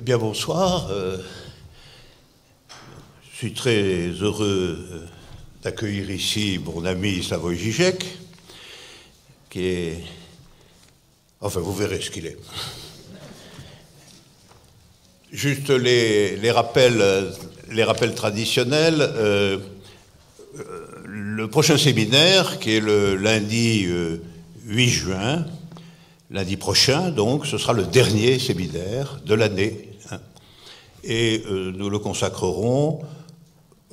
bien, bonsoir. Je suis très heureux d'accueillir ici mon ami Slavoj Žižek, qui est... Enfin, vous verrez ce qu'il est. Juste les rappels traditionnels. Le prochain séminaire, qui est le lundi 8 juin, lundi prochain, donc, ce sera le dernier séminaire de l'année. Et nous le consacrerons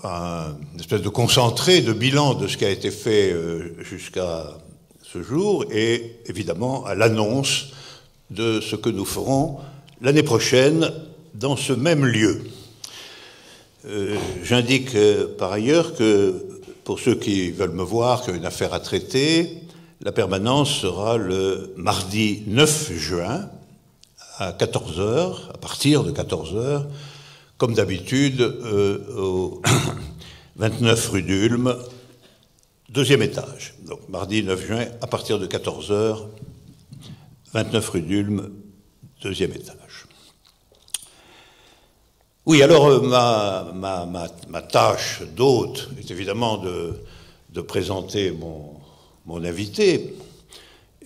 à une espèce de concentré, de bilan de ce qui a été fait jusqu'à ce jour, et évidemment à l'annonce de ce que nous ferons l'année prochaine dans ce même lieu. J'indique par ailleurs que, pour ceux qui veulent me voir, qui ont une affaire à traiter, la permanence sera le mardi 9 juin à 14h, à partir de 14h, comme d'habitude, au 29 rue d'Ulm, deuxième étage. Donc mardi 9 juin, à partir de 14h, 29 rue d'Ulm, deuxième étage. Oui, alors ma tâche d'hôte est évidemment de présenter mon invité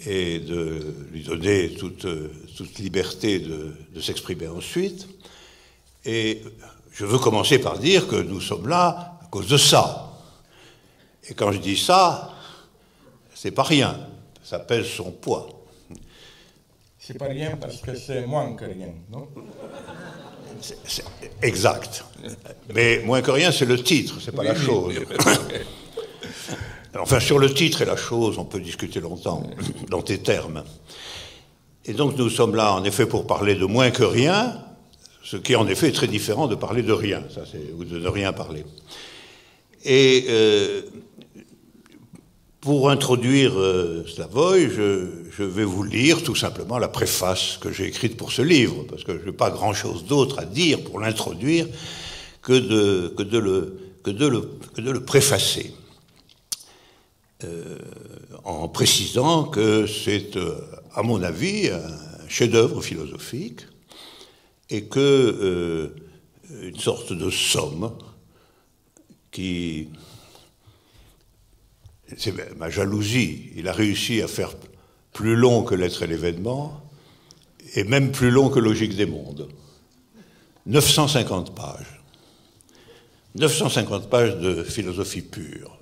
et de lui donner toute liberté de s'exprimer ensuite. Et je veux commencer par dire que nous sommes là à cause de ça. Et quand je dis ça, c'est pas rien. Ça pèse son poids. C'est pas rien parce que c'est moins que rien, non? C'est exact. Mais moins que rien, c'est le titre, c'est pas la chose. Enfin, sur le titre et la chose, on peut discuter longtemps, dans tes termes. Et donc, nous sommes là, en effet, pour parler de moins que rien, ce qui, en effet, est très différent de parler de rien, ça, ou de ne rien parler. Et pour introduire Slavoj, je vais vous lire tout simplement la préface que j'ai écrite pour ce livre, parce que je n'ai pas grand-chose d'autre à dire pour l'introduire que de le préfacer. En précisant que c'est, à mon avis, un chef-d'œuvre philosophique et que une sorte de somme qui... C'est ma jalousie. Il a réussi à faire plus long que l'être et l'événement et même plus long que Logique des mondes. 950 pages. 950 pages de philosophie pure.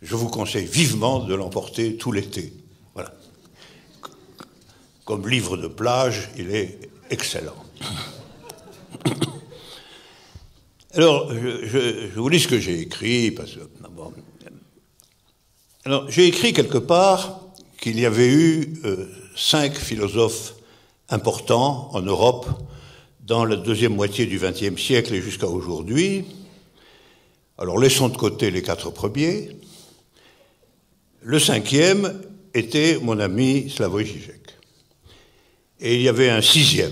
Je vous conseille vivement de l'emporter tout l'été. Voilà. Comme livre de plage, il est excellent. Alors, je vous lis ce que j'ai écrit, parce que... Bon, alors, j'ai écrit quelque part qu'il y avait eu 5 philosophes importants en Europe dans la deuxième moitié du XXe siècle et jusqu'à aujourd'hui. Alors, laissons de côté les 4 premiers. Le 5e était mon ami Slavoj Žižek. Et il y avait un 6e,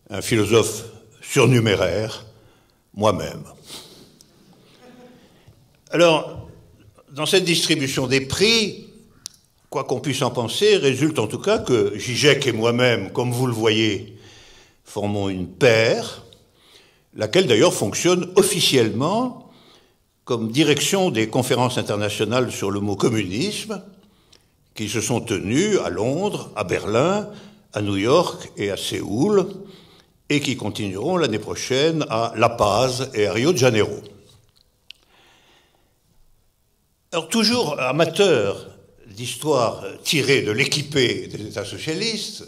un philosophe surnuméraire, moi-même. Alors, dans cette distribution des prix, quoi qu'on puisse en penser, résulte en tout cas que Žižek et moi-même, comme vous le voyez, formons une paire, laquelle d'ailleurs fonctionne officiellement comme direction des conférences internationales sur le mot communisme, qui se sont tenues à Londres, à Berlin, à New York et à Séoul, et qui continueront l'année prochaine à La Paz et à Rio de Janeiro. Alors, toujours amateur d'histoire tirée de l'équipée des États socialistes,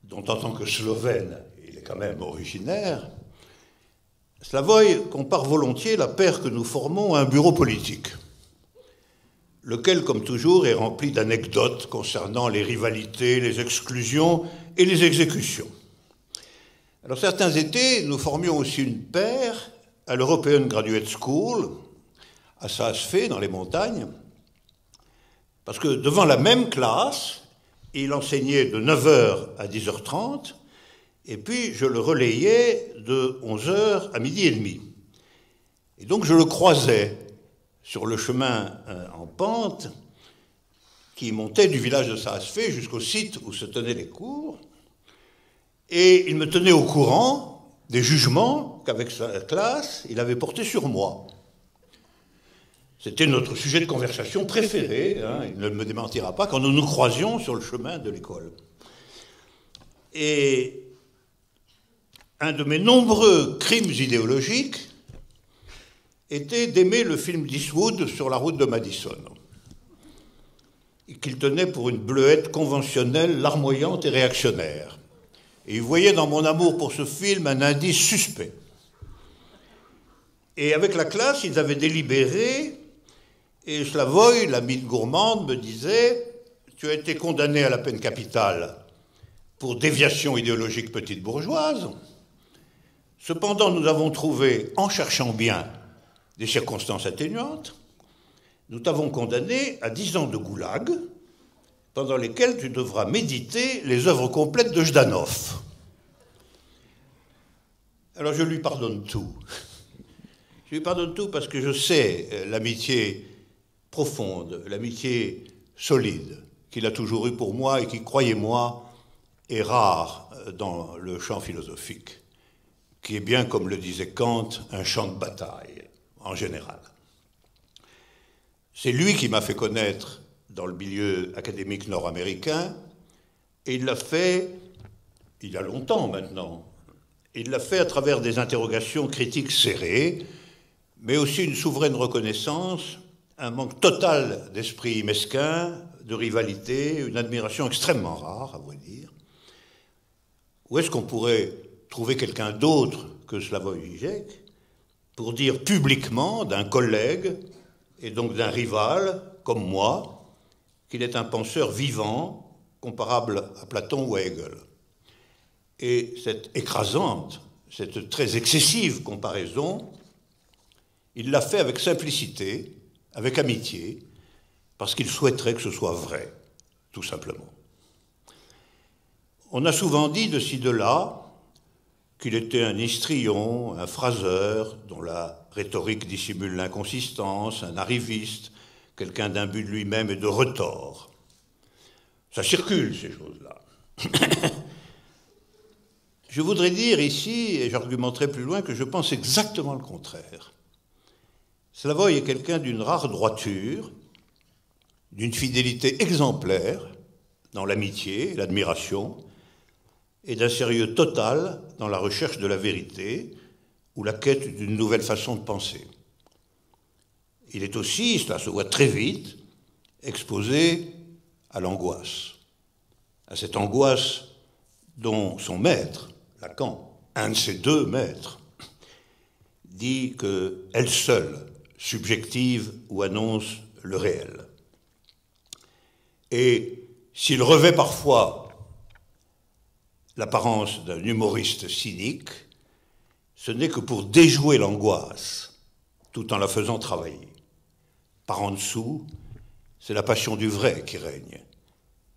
dont en tant que Slovène, il est quand même originaire, Slavoj compare volontiers la paire que nous formons à un bureau politique, lequel, comme toujours, est rempli d'anecdotes concernant les rivalités, les exclusions et les exécutions. Alors, certains étés, nous formions aussi une paire à l'European Graduate School, à Saas-Fee, dans les montagnes, parce que devant la même classe, il enseignait de 9h à 10h30, et puis je le relayais de 11h à midi et demi. Et donc je le croisais sur le chemin en pente qui montait du village de Saas-Fee jusqu'au site où se tenaient les cours, Et il me tenait au courant des jugements qu'avec sa classe, il avait portés sur moi. C'était notre sujet de conversation préféré, hein, il ne me démentira pas, quand nous nous croisions sur le chemin de l'école. Et un de mes nombreux crimes idéologiques était d'aimer le film d'Eastwood sur la route de Madison, qu'il tenait pour une bleuette conventionnelle, larmoyante et réactionnaire. Et il voyait dans mon amour pour ce film un indice suspect. Et avec la classe, ils avaient délibéré, et Slavoy, la mine gourmande, me disait « Tu as été condamné à la peine capitale pour déviation idéologique petite bourgeoise. Cependant, nous avons trouvé, en cherchant bien, des circonstances atténuantes. Nous t'avons condamné à 10 ans de goulag, pendant lesquels tu devras méditer les œuvres complètes de Jdanov. » Alors je lui pardonne tout. Je lui pardonne tout parce que je sais l'amitié profonde, l'amitié solide qu'il a toujours eue pour moi et qui, croyez-moi, est rare dans le champ philosophique, qui est bien, comme le disait Kant, un champ de bataille, en général. C'est lui qui m'a fait connaître dans le milieu académique nord-américain, et il l'a fait il y a longtemps maintenant. Il l'a fait à travers des interrogations critiques serrées, mais aussi une souveraine reconnaissance, un manque total d'esprit mesquin, de rivalité, une admiration extrêmement rare, à vrai dire. Où est-ce qu'on pourrait trouver quelqu'un d'autre que Slavoj Žižek pour dire publiquement d'un collègue et donc d'un rival, comme moi, qu'il est un penseur vivant, comparable à Platon ou à Hegel. Et cette écrasante, cette très excessive comparaison, il l'a fait avec simplicité, avec amitié, parce qu'il souhaiterait que ce soit vrai, tout simplement. On a souvent dit de ci, de là, qu'il était un histrion, un phraseur, dont la rhétorique dissimule l'inconsistance, un arriviste, quelqu'un d'imbu de lui-même et de retors. Ça circule, ces choses-là. Je voudrais dire ici, et j'argumenterai plus loin, que je pense exactement le contraire. Slavoj est quelqu'un d'une rare droiture, d'une fidélité exemplaire dans l'amitié et l'admiration, et d'un sérieux total dans la recherche de la vérité ou la quête d'une nouvelle façon de penser. Il est aussi, cela se voit très vite, exposé à l'angoisse. À cette angoisse dont son maître, Lacan, un de ses deux maîtres, dit qu'elle seule subjective ou annonce le réel. Et s'il revêt parfois l'apparence d'un humoriste cynique, ce n'est que pour déjouer l'angoisse, tout en la faisant travailler. Par en dessous, c'est la passion du vrai qui règne,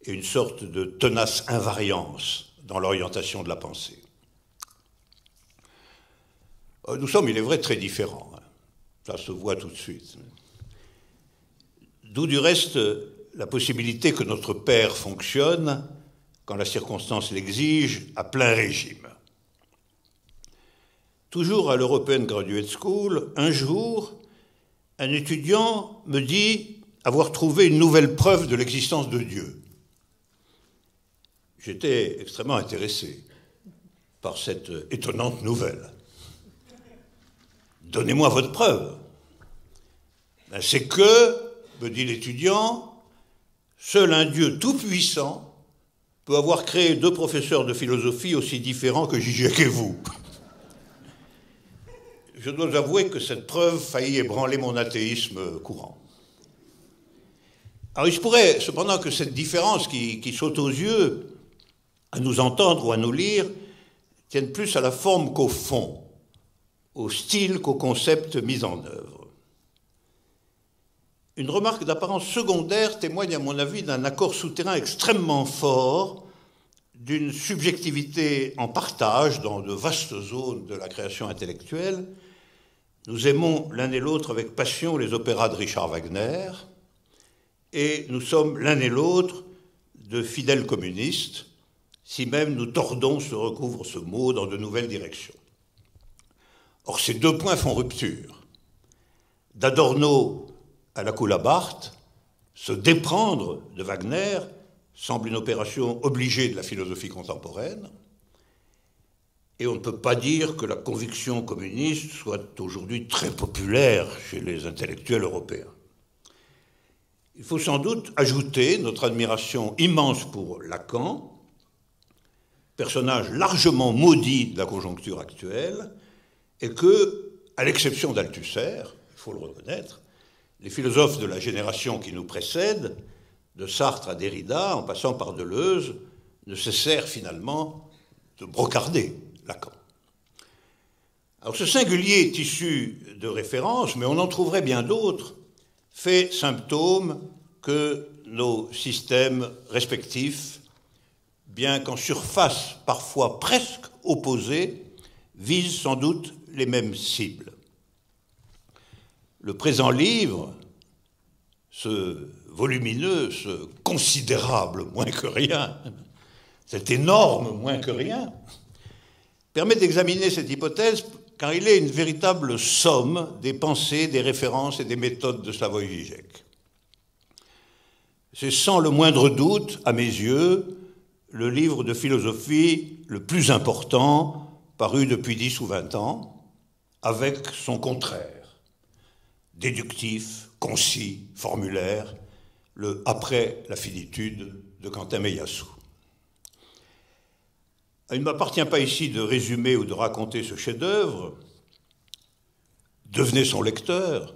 et une sorte de tenace invariance dans l'orientation de la pensée. Nous sommes, il est vrai, très différents. Ça se voit tout de suite. D'où du reste la possibilité que notre père fonctionne, quand la circonstance l'exige, à plein régime. Toujours à l'European Graduate School, un jour, un étudiant me dit avoir trouvé une nouvelle preuve de l'existence de Dieu. J'étais extrêmement intéressé par cette étonnante nouvelle. Donnez-moi votre preuve. Ben, c'est que, me dit l'étudiant, seul un Dieu tout-puissant peut avoir créé deux professeurs de philosophie aussi différents que Žižek et vous. Je dois avouer que cette preuve faillit ébranler mon athéisme courant. Alors il se pourrait cependant que cette différence qui saute aux yeux, à nous entendre ou à nous lire, tienne plus à la forme qu'au fond, au style qu'au concept mis en œuvre. Une remarque d'apparence secondaire témoigne à mon avis d'un accord souterrain extrêmement fort, d'une subjectivité en partage dans de vastes zones de la création intellectuelle. Nous aimons l'un et l'autre avec passion les opéras de Richard Wagner, et nous sommes l'un et l'autre de fidèles communistes, si même nous tordons recouvre ce mot dans de nouvelles directions. Or, ces deux points font rupture. D'Adorno à la Coulabart, se déprendre de Wagner semble une opération obligée de la philosophie contemporaine, et on ne peut pas dire que la conviction communiste soit aujourd'hui très populaire chez les intellectuels européens. Il faut sans doute ajouter notre admiration immense pour Lacan, personnage largement maudit de la conjoncture actuelle, et que, à l'exception d'Althusser, il faut le reconnaître, les philosophes de la génération qui nous précède, de Sartre à Derrida, en passant par Deleuze, ne cessèrent finalement de brocarder Lacan. Alors ce singulier tissu de références, mais on en trouverait bien d'autres, fait symptôme que nos systèmes respectifs, bien qu'en surface parfois presque opposée, visent sans doute les mêmes cibles. Le présent livre, ce volumineux, ce considérable moins que rien, cet énorme moins que rien, permet d'examiner cette hypothèse car il est une véritable somme des pensées, des références et des méthodes de Slavoj Žižek. C'est sans le moindre doute, à mes yeux, le livre de philosophie le plus important paru depuis 10 ou 20 ans, avec son contraire, déductif, concis, formulaire, le « après la finitude » de Quentin Meillassoux. Il ne m'appartient pas ici de résumer ou de raconter ce chef-d'œuvre. Devenez son lecteur.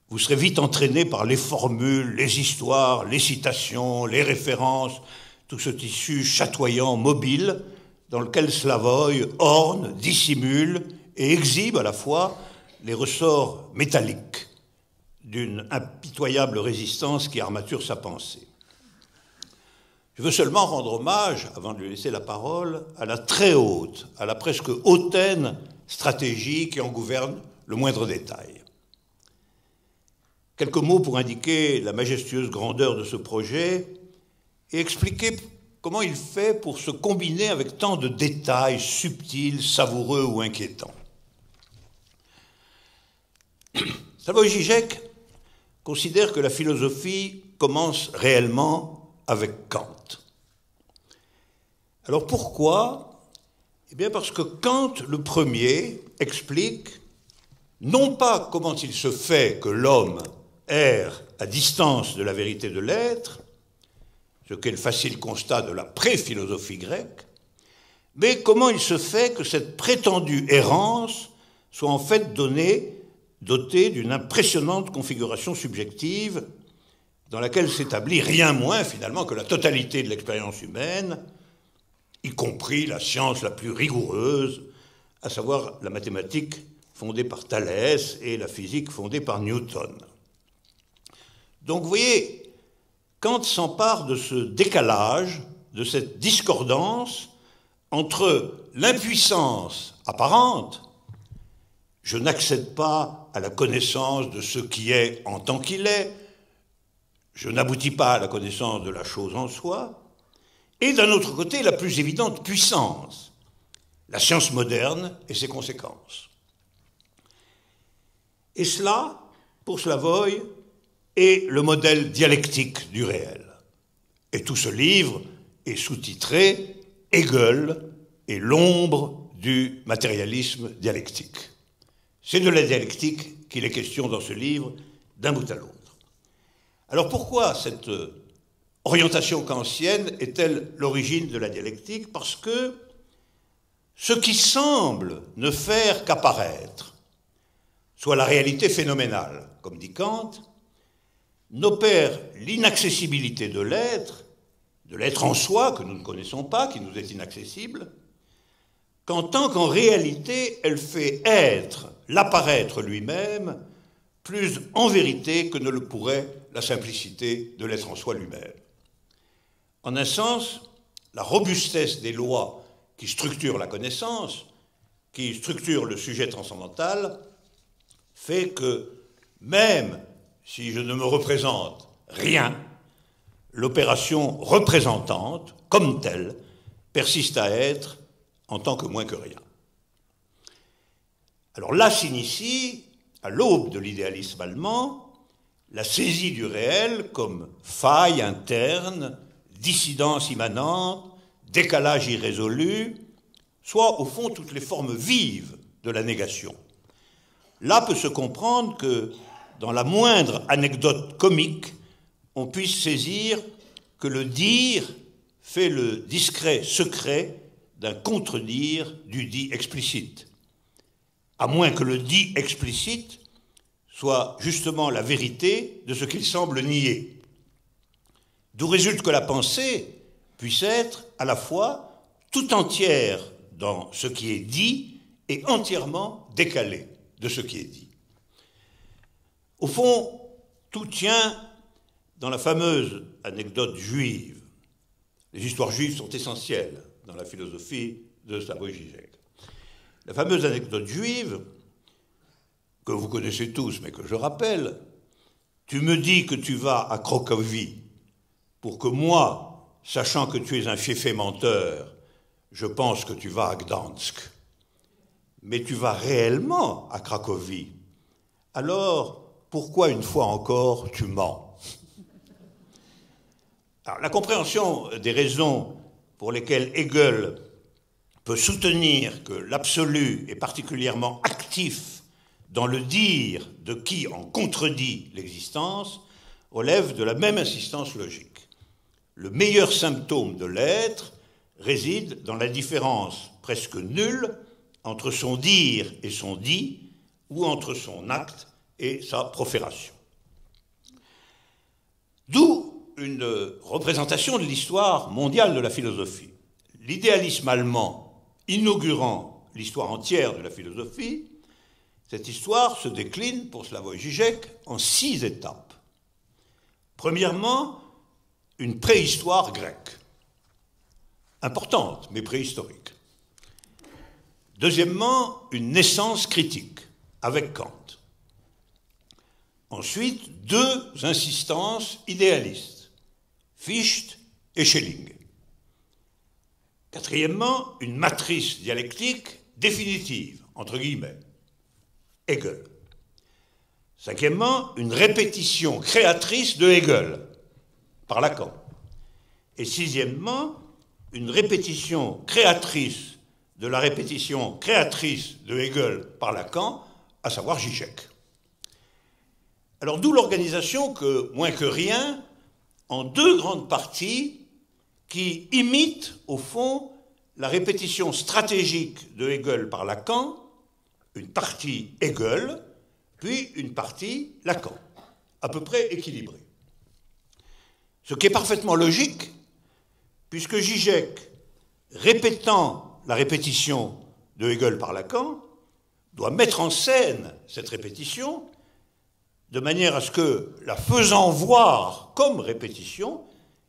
Vous serez vite entraîné par les formules, les histoires, les citations, les références, tout ce tissu chatoyant, mobile, dans lequel Slavoj orne, dissimule et exhibe à la fois les ressorts métalliques d'une impitoyable résistance qui armature sa pensée. Je veux seulement rendre hommage, avant de lui laisser la parole, à la très haute, à la presque hautaine stratégie qui en gouverne le moindre détail. Quelques mots pour indiquer la majestueuse grandeur de ce projet et expliquer comment il fait pour se combiner avec tant de détails subtils, savoureux ou inquiétants. Slavoj Žižek considère que la philosophie commence réellement avec Kant. Alors pourquoi? Eh bien parce que Kant, le premier, explique non pas comment il se fait que l'homme erre à distance de la vérité de l'être, ce qu'est le facile constat de la pré-philosophie grecque, mais comment il se fait que cette prétendue errance soit en fait dotée d'une impressionnante configuration subjective dans laquelle s'établit rien moins finalement que la totalité de l'expérience humaine, y compris la science la plus rigoureuse, à savoir la mathématique fondée par Thalès et la physique fondée par Newton. Donc vous voyez, Kant s'empare de ce décalage, de cette discordance entre l'impuissance apparente, je n'accède pas à la connaissance de ce qui est en tant qu'il est, je n'aboutis pas à la connaissance de la chose en soi, et d'un autre côté, la plus évidente puissance, la science moderne et ses conséquences. Et cela, pour Slavoj, est le modèle dialectique du réel. Et tout ce livre est sous-titré « Hegel et l'ombre du matérialisme dialectique ». C'est de la dialectique qu'il est question dans ce livre, d'un bout à l'autre. Alors pourquoi cette orientation kantienne est-elle l'origine de la dialectique? Parce que ce qui semble ne faire qu'apparaître, soit la réalité phénoménale, comme dit Kant, n'opère l'inaccessibilité de l'être en soi, que nous ne connaissons pas, qui nous est inaccessible, qu'en tant qu'en réalité, elle fait être l'apparaître lui-même plus en vérité que ne le pourrait la simplicité de l'être en soi lui-même. En un sens, la robustesse des lois qui structurent la connaissance, qui structurent le sujet transcendantal, fait que même si je ne me représente rien, l'opération représentante, comme telle, persiste à être en tant que moins que rien. Alors là s'initie, à l'aube de l'idéalisme allemand, la saisie du réel comme faille interne, dissidence immanente, décalage irrésolu, soit au fond toutes les formes vives de la négation. Là peut se comprendre que, dans la moindre anecdote comique, on puisse saisir que le dire fait le discret secret d'un contre-dire du dit explicite, à moins que le dit explicite soit justement la vérité de ce qu'il semble nier. D'où résulte que la pensée puisse être à la fois tout entière dans ce qui est dit et entièrement décalée de ce qui est dit. Au fond, tout tient dans la fameuse anecdote juive. Les histoires juives sont essentielles dans la philosophie de Slavoj Žižek. La fameuse anecdote juive, que vous connaissez tous, mais que je rappelle, « Tu me dis que tu vas à Cracovie pour que moi, sachant que tu es un fiefé menteur, je pense que tu vas à Gdansk. Mais tu vas réellement à Cracovie. Alors, pourquoi une fois encore tu mens ?» Alors, la compréhension des raisons pour lesquelles Hegel peut soutenir que l'absolu est particulièrement actif dans le dire de qui en contredit l'existence relève de la même insistance logique. Le meilleur symptôme de l'être réside dans la différence presque nulle entre son dire et son dit, ou entre son acte et sa profération. D'où une représentation de l'histoire mondiale de la philosophie. L'idéalisme allemand inaugurant l'histoire entière de la philosophie, cette histoire se décline pour Slavoj Žižek en 6 étapes. Premièrement, une préhistoire grecque, importante mais préhistorique. Deuxièmement, une naissance critique, avec Kant. Ensuite, 2 insistances idéalistes, Fichte et Schelling. Quatrièmement, une matrice dialectique définitive, entre guillemets, Hegel. Cinquièmement, une répétition créatrice de Hegel, par Lacan. Et sixièmement, une répétition créatrice de la répétition créatrice de Hegel par Lacan, à savoir Žižek. Alors d'où l'organisation que, moins que rien, en 2 grandes parties qui imitent, au fond, la répétition stratégique de Hegel par Lacan, une partie Hegel, puis une partie Lacan, à peu près équilibrée. Ce qui est parfaitement logique, puisque Žižek, répétant la répétition de Hegel par Lacan, doit mettre en scène cette répétition de manière à ce que, la faisant voir comme répétition,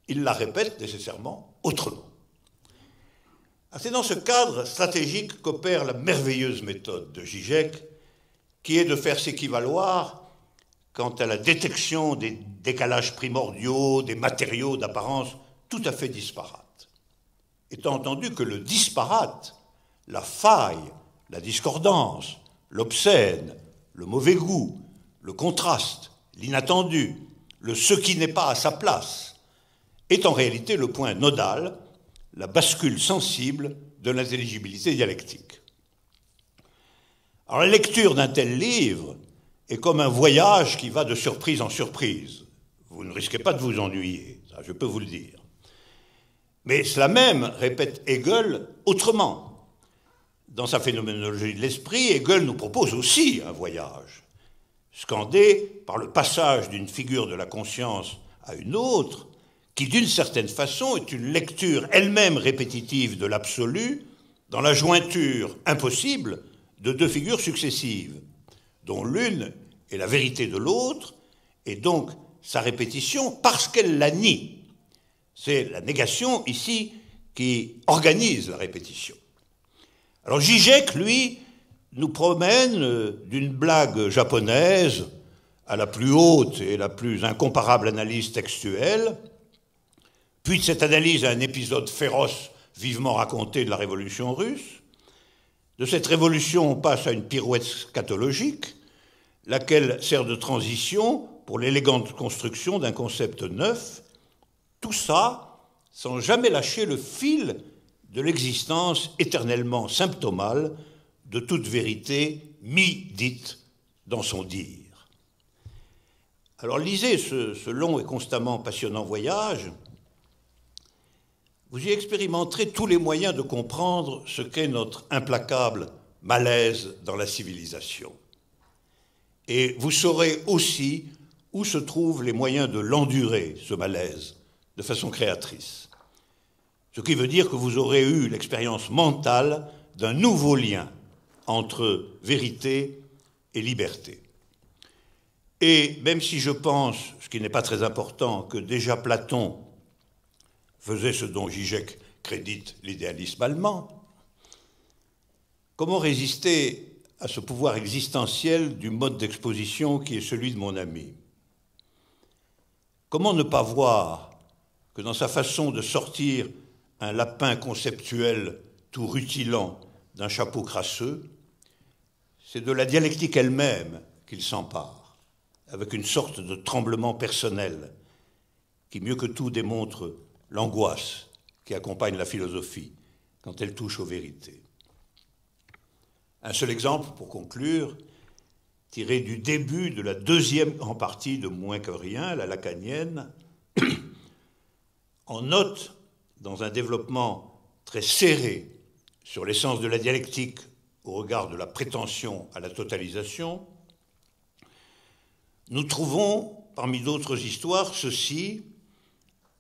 il la répète nécessairement autrement. C'est dans ce cadre stratégique qu'opère la merveilleuse méthode de Žižek, qui est de faire s'équivaloir, quant à la détection des décalages primordiaux, des matériaux d'apparence tout à fait disparates. Étant entendu que le disparate, la faille, la discordance, l'obscène, le mauvais goût, le contraste, l'inattendu, le ce qui n'est pas à sa place, est en réalité le point nodal, la bascule sensible de l'intelligibilité dialectique. Alors la lecture d'un tel livre est comme un voyage qui va de surprise en surprise. Vous ne risquez pas de vous ennuyer, ça je peux vous le dire. Mais cela même répète Hegel autrement. Dans sa phénoménologie de l'esprit, Hegel nous propose aussi un voyage, scandé par le passage d'une figure de la conscience à une autre, qui d'une certaine façon est une lecture elle-même répétitive de l'absolu dans la jointure impossible de 2 figures successives, dont l'une est la vérité de l'autre, et donc sa répétition parce qu'elle la nie. C'est la négation ici qui organise la répétition. Alors Žižek, lui, nous promène d'une blague japonaise à la plus haute et la plus incomparable analyse textuelle, puis de cette analyse à un épisode féroce vivement raconté de la Révolution russe. De cette révolution, on passe à une pirouette scatologique, laquelle sert de transition pour l'élégante construction d'un concept neuf, tout ça sans jamais lâcher le fil de l'existence éternellement symptomale de toute vérité mi-dite dans son dire. Alors lisez ce long et constamment passionnant voyage. Vous y expérimenterez tous les moyens de comprendre ce qu'est notre implacable malaise dans la civilisation. Et vous saurez aussi où se trouvent les moyens de l'endurer, ce malaise, de façon créatrice. Ce qui veut dire que vous aurez eu l'expérience mentale d'un nouveau lien entre vérité et liberté. Et même si je pense, ce qui n'est pas très important, que déjà Platon faisait ce dont Žižek crédite l'idéalisme allemand, comment résister à ce pouvoir existentiel du mode d'exposition qui est celui de mon ami? Comment ne pas voir que dans sa façon de sortir un lapin conceptuel tout rutilant d'un chapeau crasseux, c'est de la dialectique elle-même qu'il s'empare, avec une sorte de tremblement personnel qui, mieux que tout, démontre l'angoisse qui accompagne la philosophie quand elle touche aux vérités. Un seul exemple, pour conclure, tiré du début de la deuxième en partie de Moins que rien, la lacanienne, en note, dans un développement très serré sur l'essence de la dialectique au regard de la prétention à la totalisation, nous trouvons, parmi d'autres histoires, ceci,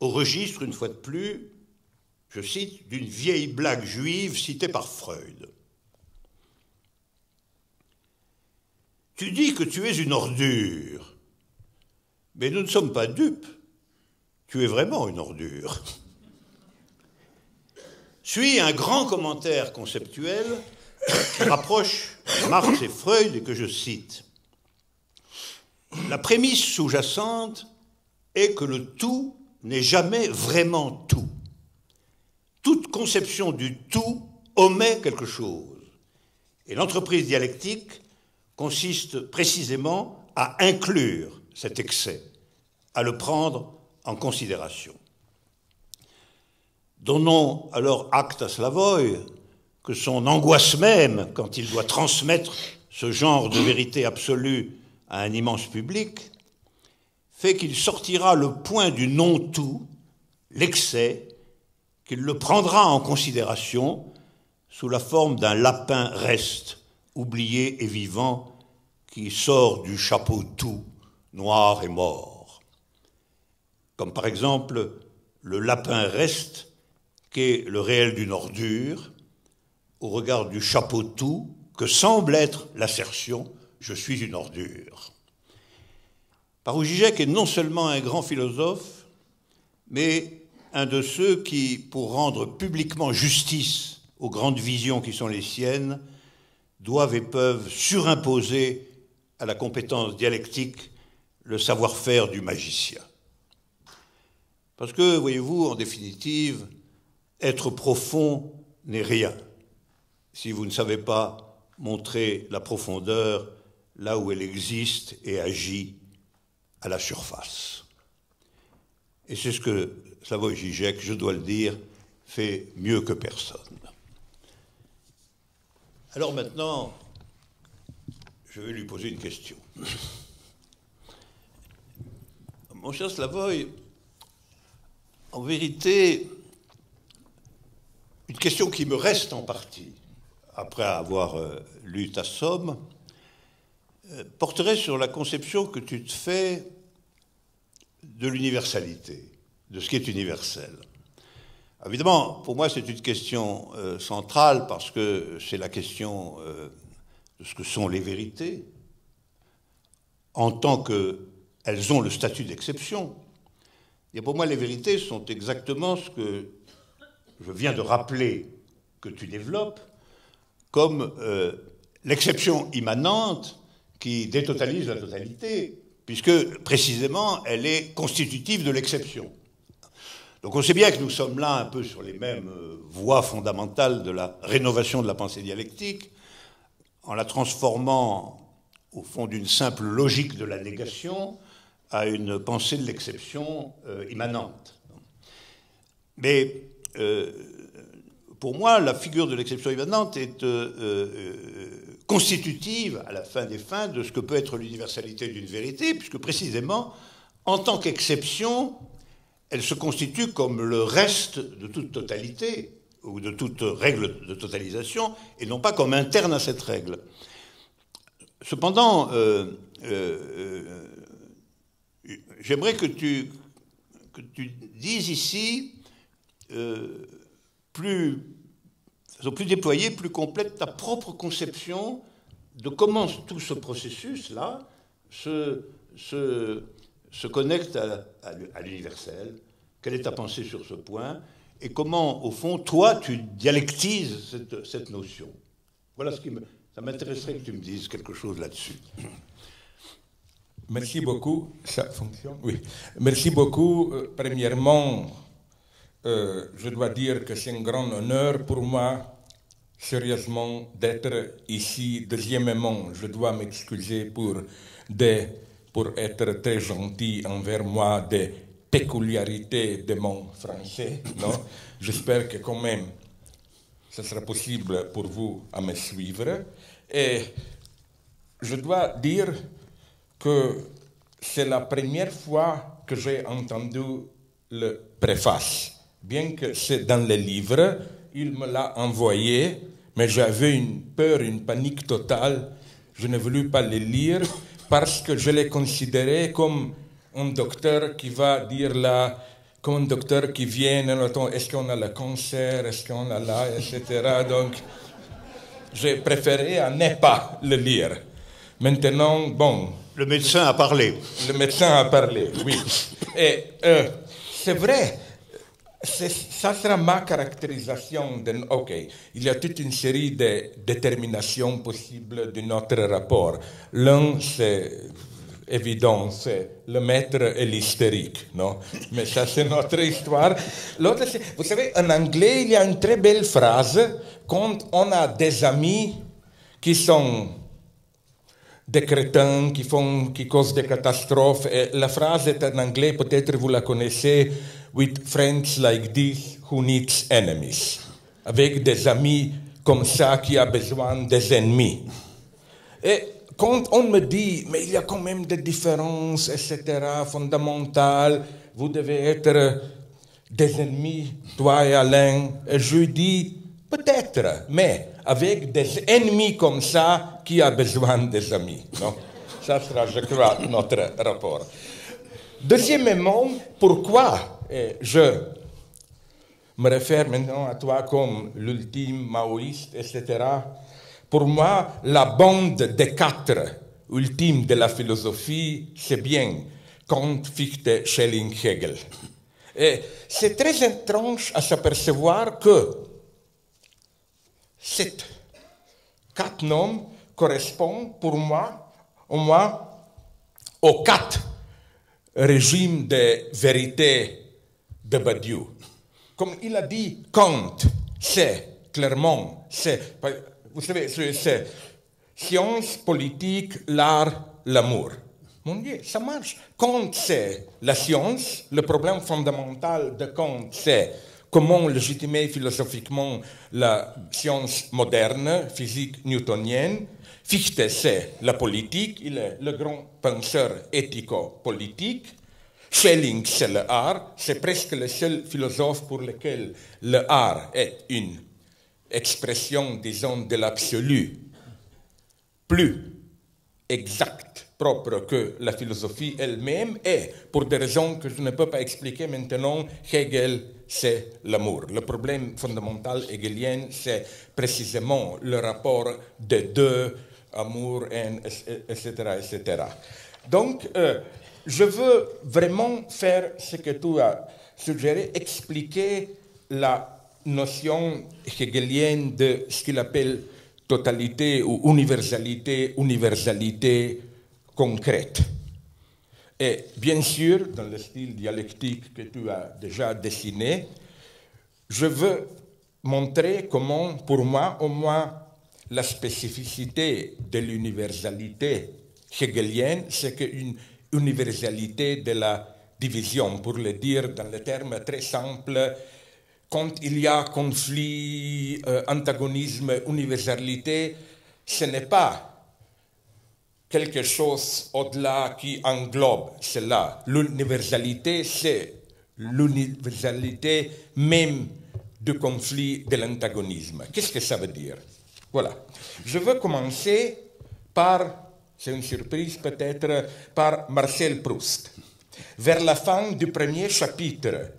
au registre, une fois de plus, je cite, d'une vieille blague juive citée par Freud. Tu dis que tu es une ordure, mais nous ne sommes pas dupes. Tu es vraiment une ordure. Suit un grand commentaire conceptuel qui rapproche Marx et Freud et que je cite. La prémisse sous-jacente est que le tout n'est jamais vraiment tout. Toute conception du tout omet quelque chose. Et l'entreprise dialectique consiste précisément à inclure cet excès, à le prendre en considération. Donnons alors acte à Slavoj que son angoisse même, quand il doit transmettre ce genre de vérité absolue à un immense public, fait qu'il sortira le point du non-tout, l'excès, qu'il le prendra en considération sous la forme d'un lapin reste, oublié et vivant, qui sort du chapeau tout, noir et mort. Comme par exemple le lapin reste, qu'est le réel d'une ordure, au regard du chapeau tout, que semble être l'assertion « je suis une ordure ». Pavel Žižek est non seulement un grand philosophe, mais un de ceux qui, pour rendre publiquement justice aux grandes visions qui sont les siennes, doivent et peuvent surimposer à la compétence dialectique le savoir-faire du magicien. Parce que, voyez-vous, en définitive, être profond n'est rien si vous ne savez pas montrer la profondeur là où elle existe et agit à la surface. Et c'est ce que Slavoj Žižek, je dois le dire, fait mieux que personne. Alors maintenant, je vais lui poser une question. Mon cher Slavoj, en vérité, une question qui me reste en partie, après avoir lu ta somme, porterait sur la conception que tu te fais de l'universalité, de ce qui est universel. Évidemment, pour moi, c'est une question centrale parce que c'est la question de ce que sont les vérités, en tant qu'elles ont le statut d'exception. Et pour moi, les vérités sont exactement ce que je viens de rappeler que tu développes comme l'exception immanente qui détotalise la totalité, puisque précisément elle est constitutive de l'exception. Donc on sait bien que nous sommes là un peu sur les mêmes voies fondamentales de la rénovation de la pensée dialectique, en la transformant au fond d'une simple logique de la négation à une pensée de l'exception immanente. Mais pour moi, la figure de l'exception immanente est constitutive, à la fin des fins, de ce que peut être l'universalité d'une vérité, puisque précisément, en tant qu'exception, elle se constitue comme le reste de toute totalité, ou de toute règle de totalisation, et non pas comme interne à cette règle. Cependant, j'aimerais que tu dises ici, plus déployée, plus complète, ta propre conception de comment tout ce processus-là se connecte à l'universel. Quelle est ta pensée sur ce point? Et comment, au fond, toi, tu dialectises cette notion? Voilà ce qui ça m'intéresserait que tu me dises quelque chose là-dessus. Merci beaucoup. Ça fonctionne? Oui. Merci beaucoup. Premièrement, je dois dire que c'est un grand honneur pour moi, sérieusement, d'être ici. Deuxièmement, je dois m'excuser pour être très gentil envers moi des péculiarités de mon français. Non? J'espère que quand même, ce sera possible pour vous à me suivre. Et je dois dire que c'est la première fois que j'ai entendu le préface. Bien que c'est dans le livre, il me l'a envoyé, mais j'avais une peur, une panique totale. Je ne voulais pas le lire parce que je l'ai considéré comme un docteur qui va dire là, comme un docteur qui vient, est-ce qu'on a le cancer, est-ce qu'on a là, etc. Donc, j'ai préféré à ne pas le lire. Maintenant, bon... Le médecin a parlé. Le médecin a parlé, oui. Et c'est vrai, ça sera ma caractérisation. OK, il y a toute une série de déterminations possibles de notre rapport. L'un, c'est évident, c'est le maître et l'hystérique, non? Mais ça, c'est notre histoire. L'autre, c'est, vous savez, en anglais, il y a une très belle phrase quand on a des amis qui sont des crétins, qui causent des catastrophes. Et la phrase est en anglais, peut-être vous la connaissez, with friends like this, who needs enemies? Avec des amis comme ça qui a besoin des ennemis. Et quand on me dit, mais il y a quand même des différences, etc., fondamentales, vous devez être des ennemis, toi et Alain, et je dis, peut-être, mais avec des ennemis comme ça, qui a besoin des amis, non? Ça sera, je crois, notre rapport. Deuxièmement, pourquoi je me réfère maintenant à toi comme l'ultime maoïste, etc., pour moi, la bande des quatre ultimes de la philosophie, c'est bien Kant, Fichte, Schelling, Hegel. Et c'est très étrange à s'apercevoir que ces quatre noms correspondent pour moi, au moins, aux quatre régimes de vérité de Badiou. Comme il a dit, Kant, c'est clairement, c'est... Vous savez, c'est science, politique, l'art, l'amour. Mon Dieu, ça marche. Kant, c'est la science. Le problème fondamental de Kant, c'est comment légitimer philosophiquement la science moderne, physique newtonienne. Fichte, c'est la politique. Il est le grand penseur éthico-politique. Schelling, c'est l'art. C'est presque le seul philosophe pour lequel l'art est une expression, disons, de l'absolu, plus exacte, propre que la philosophie elle-même, et pour des raisons que je ne peux pas expliquer maintenant, Hegel, c'est l'amour. Le problème fondamental hegelien, c'est précisément le rapport des deux, amour, haine, etc., etc. Donc, je veux vraiment faire ce que tu as suggéré, expliquer la notion hegelienne de ce qu'il appelle totalité ou universalité concrète. Et bien sûr, dans le style dialectique que tu as déjà dessiné, je veux montrer comment, pour moi, au moins, la spécificité de l'universalité hegelienne, c'est qu'une universalité de la division, pour le dire dans les termes très simples, quand il y a conflit, antagonisme, universalité, ce n'est pas quelque chose au-delà qui englobe cela. L'universalité, c'est l'universalité même du conflit, de l'antagonisme. Qu'est-ce que ça veut dire? Voilà. Je veux commencer par, c'est une surprise peut-être, par Marcel Proust. Vers la fin du premier chapitre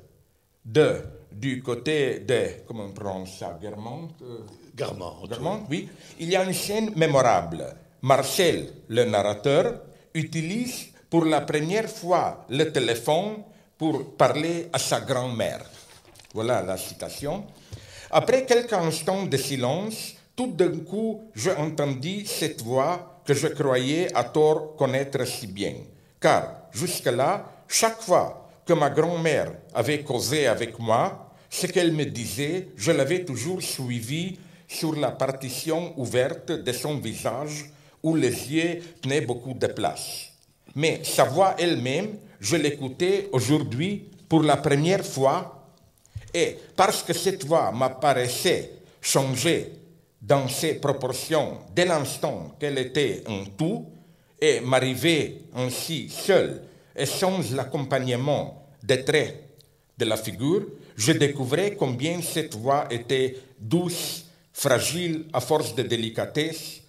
du côté de, comment on prononce ça, Guermantes, oui, il y a une scène mémorable. Marcel, le narrateur, utilise pour la première fois le téléphone pour parler à sa grand-mère. Voilà la citation. Après quelques instants de silence, tout d'un coup, je entendis cette voix que je croyais à tort connaître si bien. Car jusque-là, chaque fois que ma grand-mère avait causé avec moi, ce qu'elle me disait, je l'avais toujours suivi sur la partition ouverte de son visage où les yeux tenaient beaucoup de place. Mais sa voix elle-même, je l'écoutais aujourd'hui pour la première fois, et parce que cette voix m'apparaissait changer dans ses proportions dès l'instant qu'elle était un tout, et m'arrivait ainsi seul et sans l'accompagnement des traits de la figure, je découvrais combien cette voix était douce, fragile à force de délicatesse.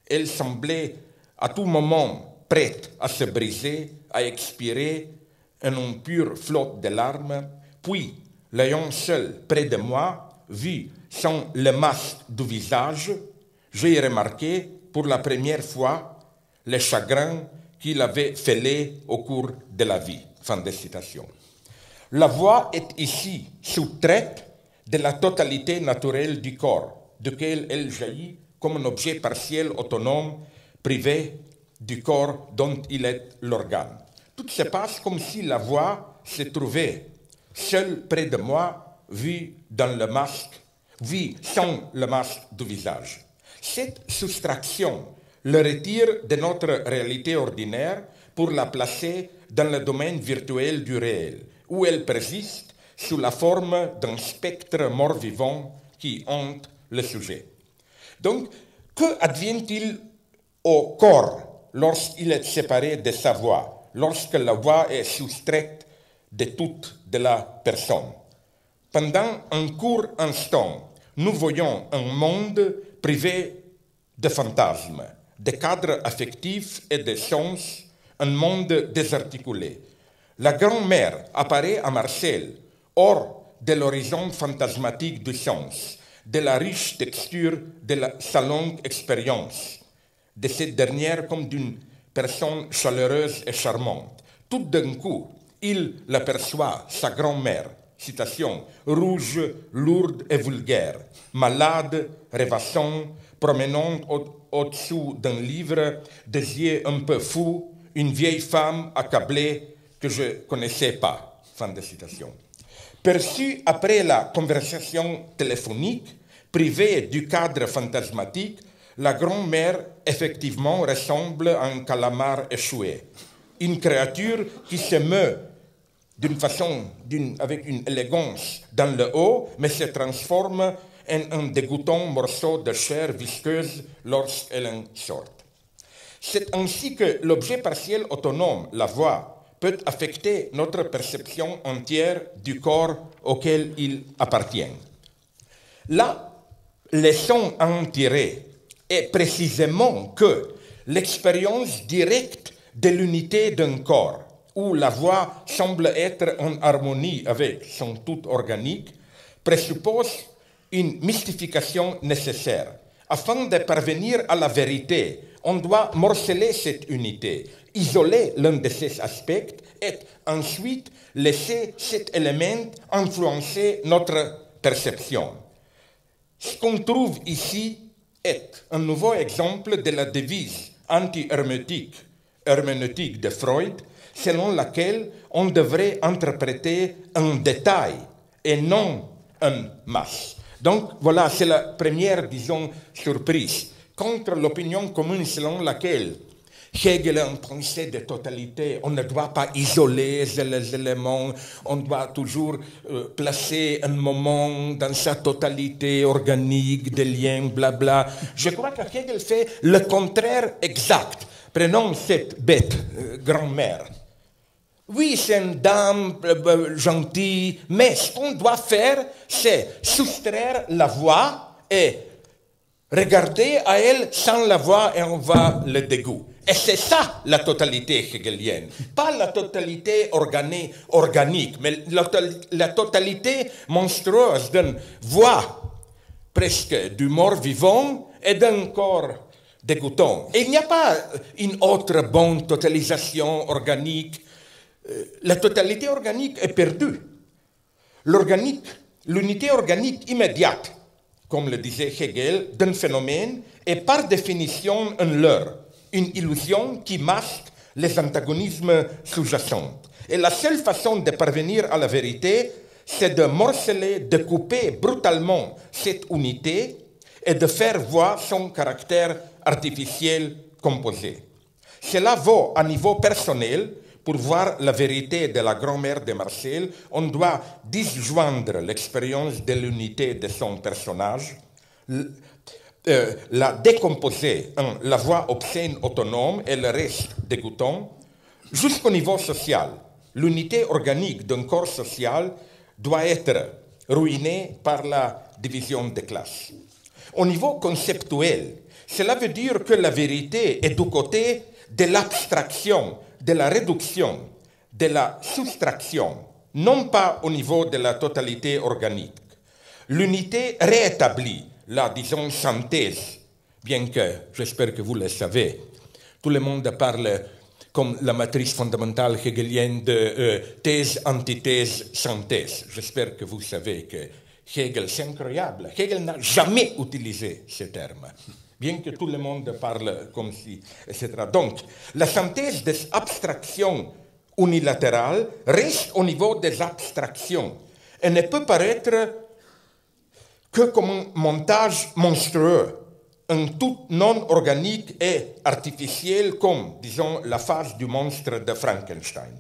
Elle semblait à tout moment prête à se briser, à expirer en une pure flotte de larmes. Puis, l'ayant seul près de moi, vu sans le masque du visage, j'ai remarqué pour la première fois les chagrins qu'il avait fêlés au cours de la vie. Fin de citation. La voix est ici soustraite de la totalité naturelle du corps, duquel elle jaillit comme un objet partiel autonome, privé du corps dont il est l'organe. Tout se passe comme si la voix se trouvait seule près de moi, vue sans le masque du visage. Cette soustraction le retire de notre réalité ordinaire pour la placer dans le domaine virtuel du réel, où elle persiste sous la forme d'un spectre mort-vivant qui hante le sujet. Donc, que advient-il au corps lorsqu'il est séparé de sa voix, lorsque la voix est soustraite de toute de la personne? Pendant un court instant, nous voyons un monde privé de fantasmes, de cadres affectifs et de sens, un monde désarticulé. La grand-mère apparaît à Marcel, hors de l'horizon fantasmatique du sens, de la riche texture de sa longue expérience, de cette dernière comme d'une personne chaleureuse et charmante. Tout d'un coup, il l'aperçoit, sa grand-mère, citation, rouge, lourde et vulgaire, malade, rêvassant, promenant au-dessous d'un livre, des yeux un peu fous, une vieille femme accablée que je ne connaissais pas. Fin de citation. Perçue après la conversation téléphonique, privée du cadre fantasmatique, la grand-mère effectivement ressemble à un calamar échoué. Une créature qui se meut avec une élégance dans le haut, mais se transforme en un dégoûtant morceau de chair visqueuse lorsqu'elle en sort. C'est ainsi que l'objet partiel autonome, la voix, peut affecter notre perception entière du corps auquel il appartient. La leçon à en tirer est précisément que l'expérience directe de l'unité d'un corps, où la voix semble être en harmonie avec son tout organique, présuppose une mystification nécessaire. Afin de parvenir à la vérité, on doit morceler cette unité, isoler l'un de ses aspects et ensuite laisser cet élément influencer notre perception. Ce qu'on trouve ici est un nouveau exemple de la devise anti-herméneutique de Freud, selon laquelle on devrait interpréter un détail et non une masse. Donc voilà, c'est la première, disons, surprise. Contre l'opinion commune selon laquelle Hegel a une pensée de totalité, on ne doit pas isoler les éléments, on doit toujours placer un moment dans sa totalité organique, des liens, blabla. Je crois que Hegel fait le contraire exact. Prenons cette bête, grand-mère. Oui, c'est une dame gentille, mais ce qu'on doit faire, c'est soustraire la voix et regarder à elle sans la voix et on va le dégoût. Et c'est ça la totalité hegelienne. Pas la totalité organique, mais la totalité monstrueuse d'une voix presque du mort-vivant et d'un corps dégoûtant. Et il n'y a pas une autre bonne totalisation organique. La totalité organique est perdue. L'unité organique immédiate, comme le disait Hegel, d'un phénomène est par définition un leurre, une illusion qui masque les antagonismes sous-jacents. Et la seule façon de parvenir à la vérité, c'est de morceler, de couper brutalement cette unité et de faire voir son caractère artificiel composé. Cela vaut à niveau personnel. Pour voir la vérité de la grand-mère de Marcel, on doit disjoindre l'expérience de l'unité de son personnage, la décomposer en la voix obscène autonome et le reste dégoûtant, jusqu'au niveau social. L'unité organique d'un corps social doit être ruinée par la division des classes. Au niveau conceptuel, cela veut dire que la vérité est du côté de l'abstraction, de la réduction, de la soustraction, non pas au niveau de la totalité organique. L'unité réétablit la, disons, synthèse, bien que, j'espère que vous le savez, tout le monde parle comme la matrice fondamentale hegelienne de thèse, antithèse, synthèse. J'espère que vous savez que Hegel, c'est incroyable. Hegel n'a jamais utilisé ce terme. Bien que tout le monde parle comme si, etc. Donc, la synthèse des abstractions unilatérales reste au niveau des abstractions et ne peut paraître que comme un montage monstrueux, un tout non organique et artificiel comme, disons, la face du monstre de Frankenstein.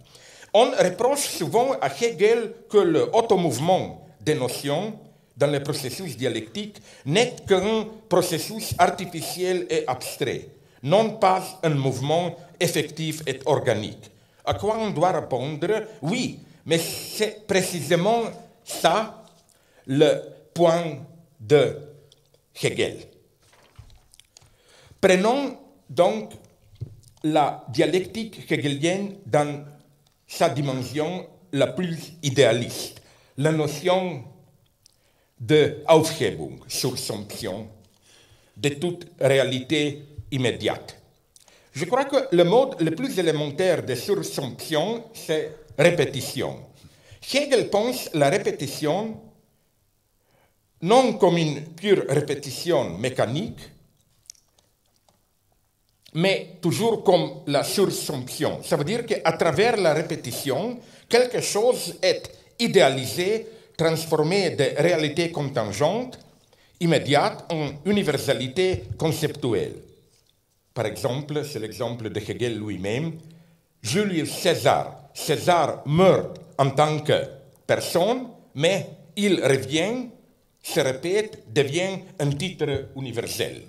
On reproche souvent à Hegel que le automouvement des notions dans le processus dialectique n'est qu'un processus artificiel et abstrait, non pas un mouvement effectif et organique. À quoi on doit répondre? Oui, mais c'est précisément ça le point de Hegel. Prenons donc la dialectique hegelienne dans sa dimension la plus idéaliste, la notion de Aufhebung, sursomption, de toute réalité immédiate. Je crois que le mode le plus élémentaire de sursomption, c'est répétition. Hegel pense la répétition non comme une pure répétition mécanique, mais toujours comme la sursomption. Ça veut dire qu'à travers la répétition, quelque chose est idéalisé, transformé de réalité contingente, immédiate, en universalité conceptuelle. Par exemple, c'est l'exemple de Hegel lui-même, Julius César. César meurt en tant que personne, mais il revient, se répète, devient un titre universel.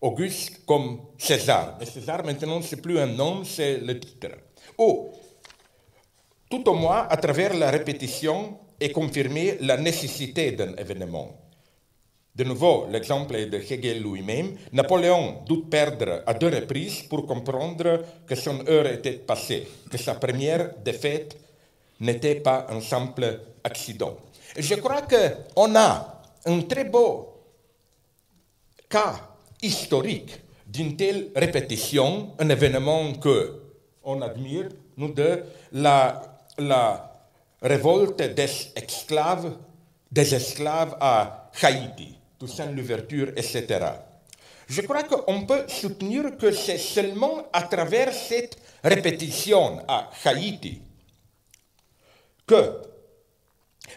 Auguste comme César. Mais César, maintenant, ce n'est plus un nom, c'est le titre. Ou, tout au moins, à travers la répétition, est confirmée la nécessité d'un événement. De nouveau, l'exemple est de Hegel lui-même. Napoléon doit perdre à 2 reprises pour comprendre que son heure était passée, que sa première défaite n'était pas un simple accident. Et je crois qu'on a un très beau cas historique d'une telle répétition, un événement qu'on admire, nous deux, la révolte des esclaves à Haïti, Toussaint l'ouverture, etc. Je crois qu'on peut soutenir que c'est seulement à travers cette répétition à Haïti que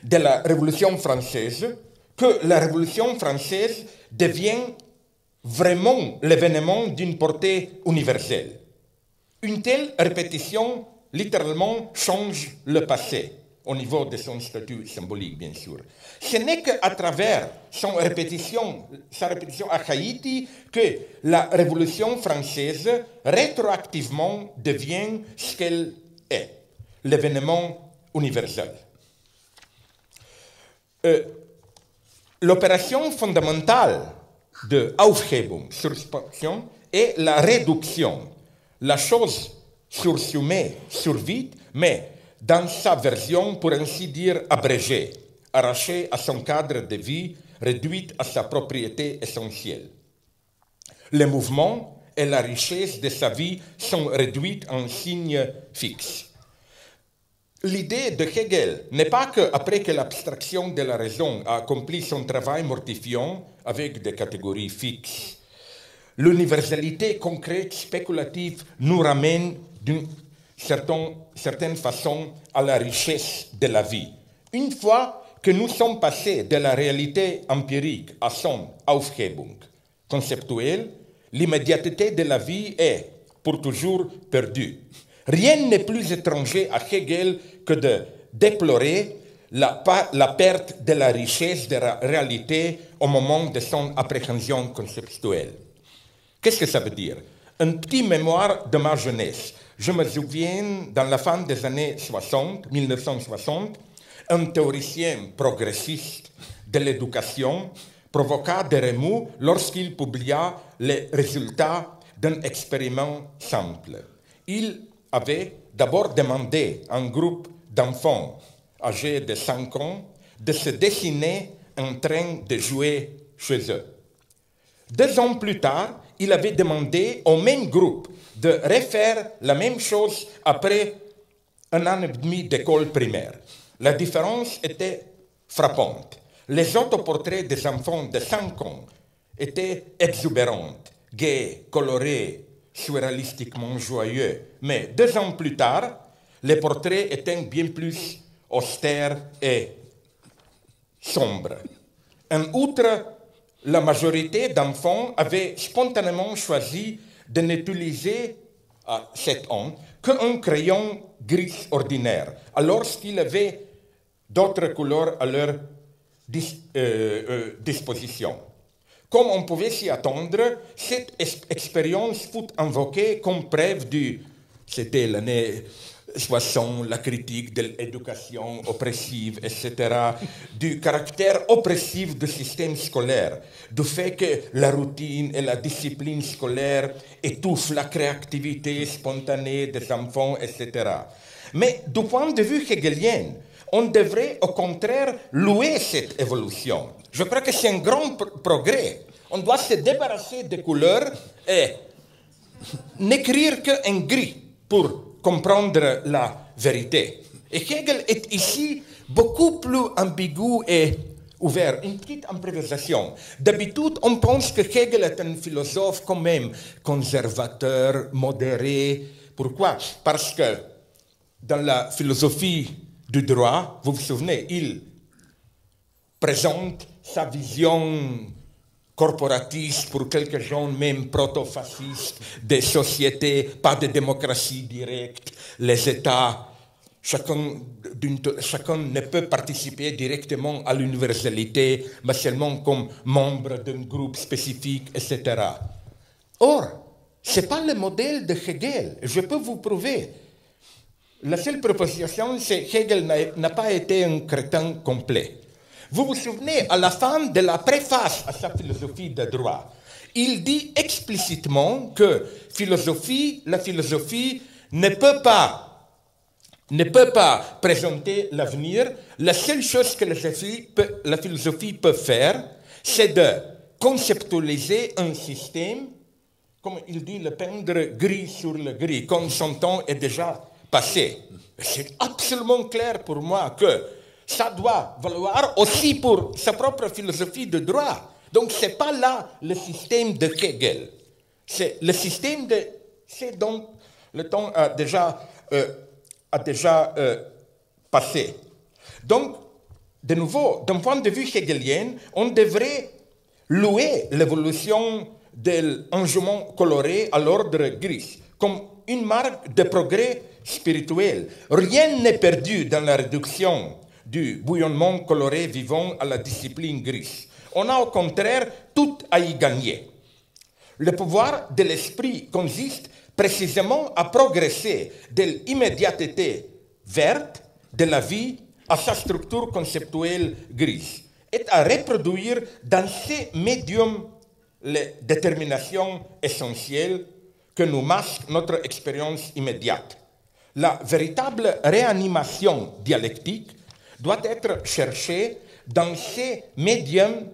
de la Révolution française, que la Révolution française devient vraiment l'événement d'une portée universelle. Une telle répétition, littéralement, change le passé, au niveau de son statut symbolique, bien sûr. Ce n'est qu'à travers sa répétition à Haïti que la Révolution française, rétroactivement, devient ce qu'elle est, l'événement universel. L'opération fondamentale de Aufhebung, suspension, est la réduction. La chose sursumée, survite, mais dans sa version, pour ainsi dire, abrégée, arrachée à son cadre de vie, réduite à sa propriété essentielle. Les mouvements et la richesse de sa vie sont réduits en signes fixes. L'idée de Hegel n'est pas qu'après que l'abstraction de la raison a accompli son travail mortifiant avec des catégories fixes, l'universalité concrète spéculative nous ramène d'une certaine façon à la richesse de la vie. Une fois que nous sommes passés de la réalité empirique à son Aufhebung conceptuel, l'immédiateté de la vie est pour toujours perdue. Rien n'est plus étranger à Hegel que de déplorer la perte de la richesse de la réalité au moment de son appréhension conceptuelle. Qu'est-ce que ça veut dire? Un petit mémoire de ma jeunesse. Je me souviens, dans la fin des années 60, 1960, un théoricien progressiste de l'éducation provoqua des remous lorsqu'il publia les résultats d'un expériment simple. Il avait d'abord demandé à un groupe d'enfants âgés de 5 ans de se dessiner en train de jouer chez eux. 2 ans plus tard, il avait demandé au même groupe de refaire la même chose après 1 an et demi d'école primaire. La différence était frappante. Les autoportraits des enfants de 5 ans étaient exubérants, gais, colorés, surréalistiquement joyeux. Mais 2 ans plus tard, les portraits étaient bien plus austères et sombres. En outre, la majorité d'enfants avaient spontanément choisi de n'utiliser à 7 ans qu'un crayon gris ordinaire, alors qu'ils avaient d'autres couleurs à leur disposition. Comme on pouvait s'y attendre, cette expérience fut invoquée comme preuve c'était l'année 60, la critique de l'éducation oppressive, etc., du caractère oppressif du système scolaire, du fait que la routine et la discipline scolaire étouffent la créativité spontanée des enfants, etc. Mais du point de vue hegelien, on devrait au contraire louer cette évolution. Je crois que c'est un grand progrès. On doit se débarrasser des couleurs et n'écrire qu'en gris pour comprendre la vérité. Et Hegel est ici beaucoup plus ambigu et ouvert. Une petite improvisation. D'habitude, on pense que Hegel est un philosophe quand même conservateur, modéré. Pourquoi? Parce que dans la philosophie du droit, vous vous souvenez, il présente sa vision corporatiste, pour quelques gens même proto-fascistes, des sociétés, pas de démocratie directe, les États, chacun ne peut participer directement à l'universalité, mais seulement comme membre d'un groupe spécifique, etc. Or, ce n'est pas le modèle de Hegel, je peux vous prouver. La seule proposition, c'est que Hegel n'a pas été un crétin complet. Vous vous souvenez, à la fin de la préface à sa philosophie de droit, il dit explicitement que la philosophie ne peut pas présenter l'avenir. La seule chose que la philosophie peut faire, c'est de conceptualiser un système, comme il dit, le peindre gris sur le gris, quand son temps est déjà passé. C'est absolument clair pour moi que ça doit valoir aussi pour sa propre philosophie de droit. Donc, ce n'est pas là le système de Hegel. C'est le système de... C'est donc Le temps a déjà passé. Donc, de nouveau, d'un point de vue hegelien, on devrait louer l'évolution de l'enjouement coloré à l'ordre gris comme une marque de progrès spirituel. Rien n'est perdu dans la réduction du bouillonnement coloré vivant à la discipline grise. On a au contraire tout à y gagner. Le pouvoir de l'esprit consiste précisément à progresser de l'immédiateté verte de la vie à sa structure conceptuelle grise et à reproduire dans ces médiums les déterminations essentielles que nous masque notre expérience immédiate. La véritable réanimation dialectique doit être cherchée dans ces médiums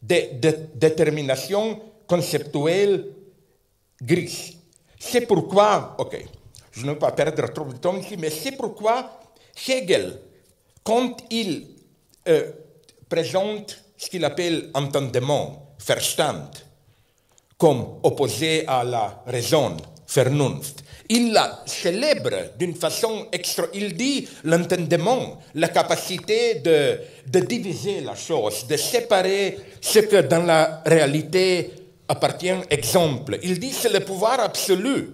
de détermination conceptuelle grise. C'est pourquoi, je ne veux pas perdre trop de temps ici, mais c'est pourquoi Hegel, quand il présente ce qu'il appelle entendement, Verstand, comme opposé à la raison, Vernunft, il la célèbre d'une façon il dit l'entendement, la capacité de diviser la chose, de séparer ce que dans la réalité appartient exemple. Il dit c'est le pouvoir absolu.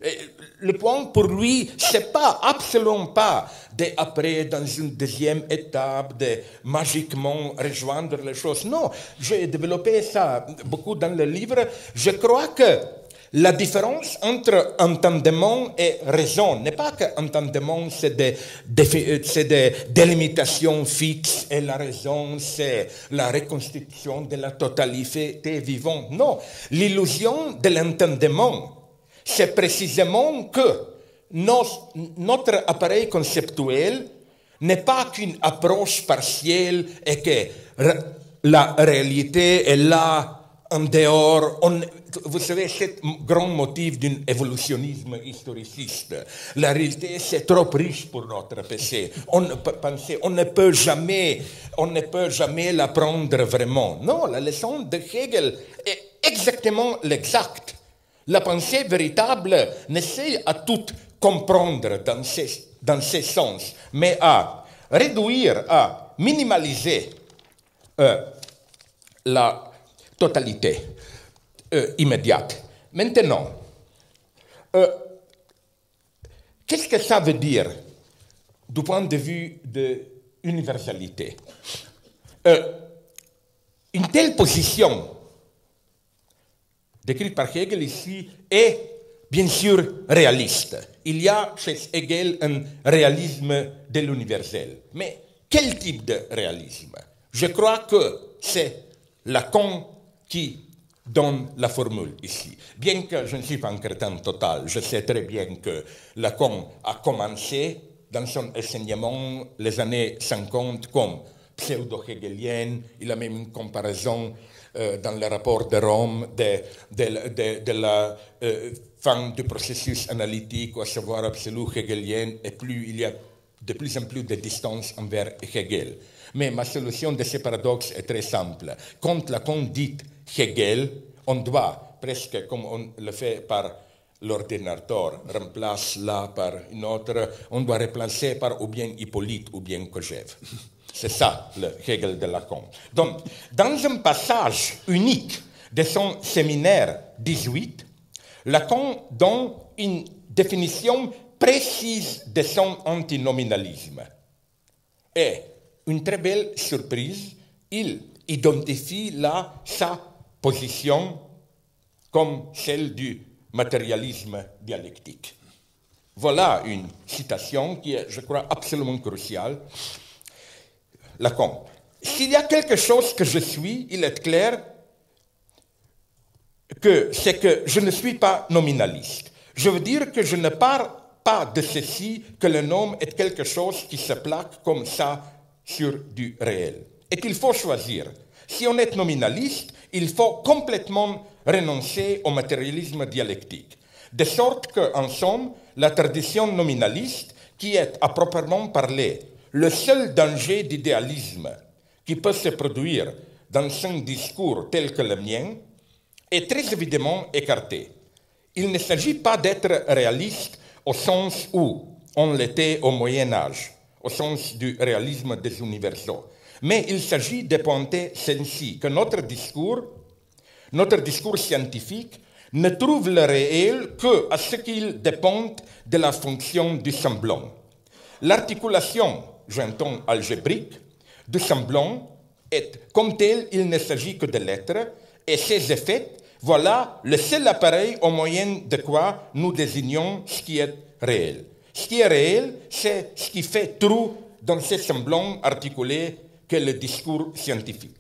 Et le point pour lui, c'est pas, absolument pas, d'après, dans une deuxième étape, de magiquement rejoindre les choses. Non, j'ai développé ça beaucoup dans le livre. Je crois que la différence entre entendement et raison n'est pas que entendement, c'est des délimitations fixes et la raison, c'est la reconstitution de la totalité vivante. Non, l'illusion de l'entendement, c'est précisément que notre appareil conceptuel n'est pas qu'une approche partielle et que la réalité est là, en dehors. Vous savez, c'est le grand motif d'un évolutionnisme historiciste. La réalité, c'est trop riche pour notre PC. On ne peut jamais la prendre vraiment. Non, la leçon de Hegel est exactement l'exacte. La pensée véritable n'essaie à tout comprendre dans ces sens, mais à réduire, à minimaliser la totalité immédiate. Maintenant, qu'est-ce que ça veut dire du point de vue de l'universalité? Une telle position décrite par Hegel ici est bien sûr réaliste. Il y a chez Hegel un réalisme de l'universel. Mais quel type de réalisme? Je crois que c'est Lacan qui donne la formule ici. Bien que je ne suis pas un crétin total, je sais très bien que Lacan a commencé dans son enseignement les années 50 comme pseudo-hegelienne. Il a même une comparaison dans le rapport de Rome de la fin du processus analytique, à savoir absolu hegelien, et plus il y a de plus en plus de distance envers Hegel. Mais ma solution de ces paradoxes est très simple. Quand Lacan dit Hegel, on doit, presque comme on le fait par l'ordinateur, remplace là par une autre, on doit remplacer par ou bien Hippolyte ou bien Kojève. C'est ça, le Hegel de Lacan. Donc, dans un passage unique de son séminaire 18, Lacan donne une définition précise de son antinominalisme. Et, une très belle surprise, il identifie là sa position comme celle du matérialisme dialectique. Voilà une citation qui est, je crois, absolument cruciale. Lacan. S'il y a quelque chose que je suis, il est clair que c'est que je ne suis pas nominaliste. Je veux dire que je ne parle pas de ceci, que le nom est quelque chose qui se plaque comme ça sur du réel. Et qu'il faut choisir. Si on est nominaliste, il faut complètement renoncer au matérialisme dialectique. De sorte qu'en somme, la tradition nominaliste, qui est à proprement parler le seul danger d'idéalisme qui peut se produire dans un discours tel que le mien, est très évidemment écarté. Il ne s'agit pas d'être réaliste au sens où on l'était au Moyen Âge, au sens du réalisme des universaux. Mais il s'agit de pointer ceci, que notre discours scientifique, ne trouve le réel qu'à ce qu'il dépend de la fonction du semblant. L'articulation, j'entends algébrique, du semblant est, comme tel, il ne s'agit que de lettres, et ces effets, voilà le seul appareil au moyen de quoi nous désignons ce qui est réel. Ce qui est réel, c'est ce qui fait trou dans ces semblants articulés qu'est le discours scientifique.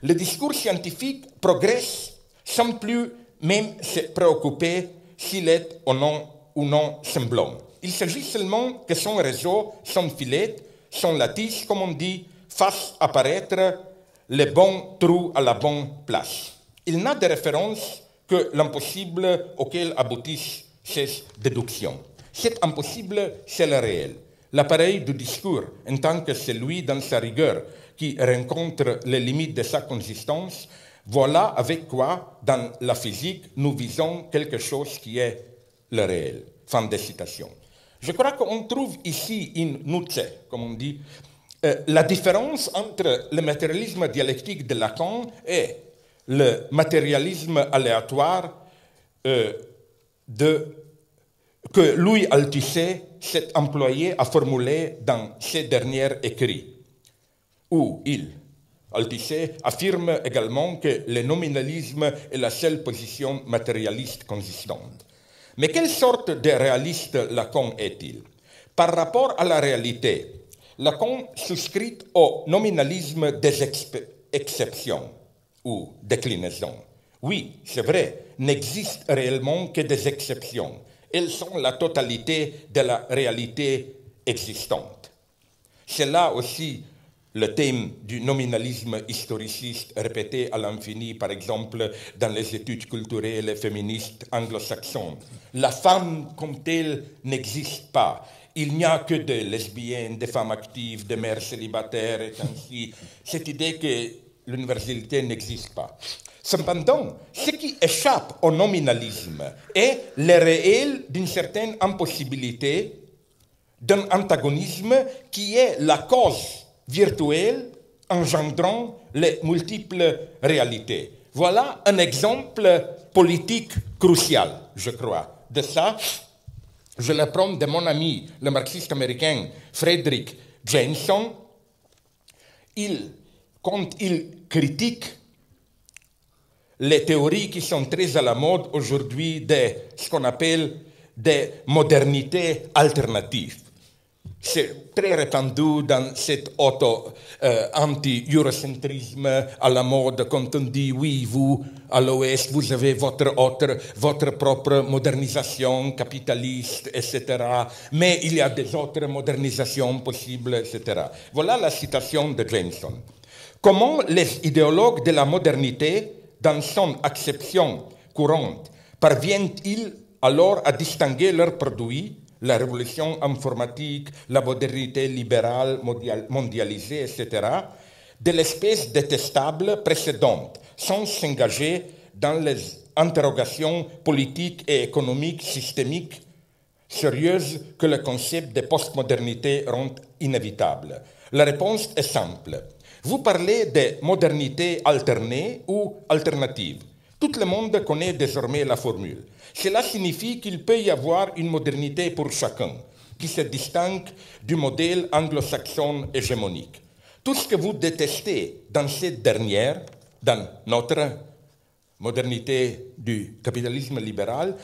Le discours scientifique progresse sans plus même se préoccuper s'il est ou non semblant. Il s'agit seulement que son réseau, son filet, son lattice, comme on dit, fasse apparaître les bons trous à la bonne place. Il n'a de référence que l'impossible auquel aboutissent ces déductions. Cet impossible, c'est le réel. L'appareil du discours, en tant que celui dans sa rigueur, qui rencontre les limites de sa consistance, voilà avec quoi, dans la physique, nous visons quelque chose qui est le réel. Fin de citation. Je crois qu'on trouve ici in nuce, comme on dit, la différence entre le matérialisme dialectique de Lacan et le matérialisme aléatoire que Louis Althusser s'est employé à formuler dans ses derniers écrits, où Althusser affirme également que le nominalisme est la seule position matérialiste consistante. Mais quelle sorte de réaliste Lacan est-il? Par rapport à la réalité, Lacan souscrit au nominalisme des exceptions ou déclinaisons. Oui, c'est vrai, n'existent réellement que des exceptions. Elles sont la totalité de la réalité existante. C'est là aussi le thème du nominalisme historiciste répété à l'infini, par exemple, dans les études culturelles et féministes anglo-saxonnes. La femme comme telle n'existe pas. Il n'y a que des lesbiennes, des femmes actives, des mères célibataires, et ainsi. Cette idée que l'universalité n'existe pas. Cependant, ce qui échappe au nominalisme est le réel d'une certaine impossibilité, d'un antagonisme qui est la cause virtuelle engendrant les multiples réalités. Voilà un exemple politique crucial, je crois. De ça, je l'apprends de mon ami, le marxiste américain Frederick Jameson. Quand il critique les théories qui sont très à la mode aujourd'hui de ce qu'on appelle des modernités alternatives. C'est très répandu dans cet anti-eurocentrisme à la mode quand on dit oui, vous, à l'Ouest, vous avez votre propre modernisation capitaliste, etc. Mais il y a des autres modernisations possibles, etc. Voilà la citation de Jameson. Comment les idéologues de la modernité, dans son acception courante, parviennent-ils alors à distinguer leurs produits, la révolution informatique, la modernité libérale mondialisée, etc., de l'espèce détestable précédente, sans s'engager dans les interrogations politiques et économiques systémiques sérieuses que le concept de postmodernité rend inévitable? La réponse est simple. Vous parlez de modernité alternée ou alternative. Tout le monde connaît désormais la formule. Cela signifie qu'il peut y avoir une modernité pour chacun, qui se distingue du modèle anglo-saxon hégémonique. Tout ce que vous détestez dans cette dernière, dans notre modernité du capitalisme libéral,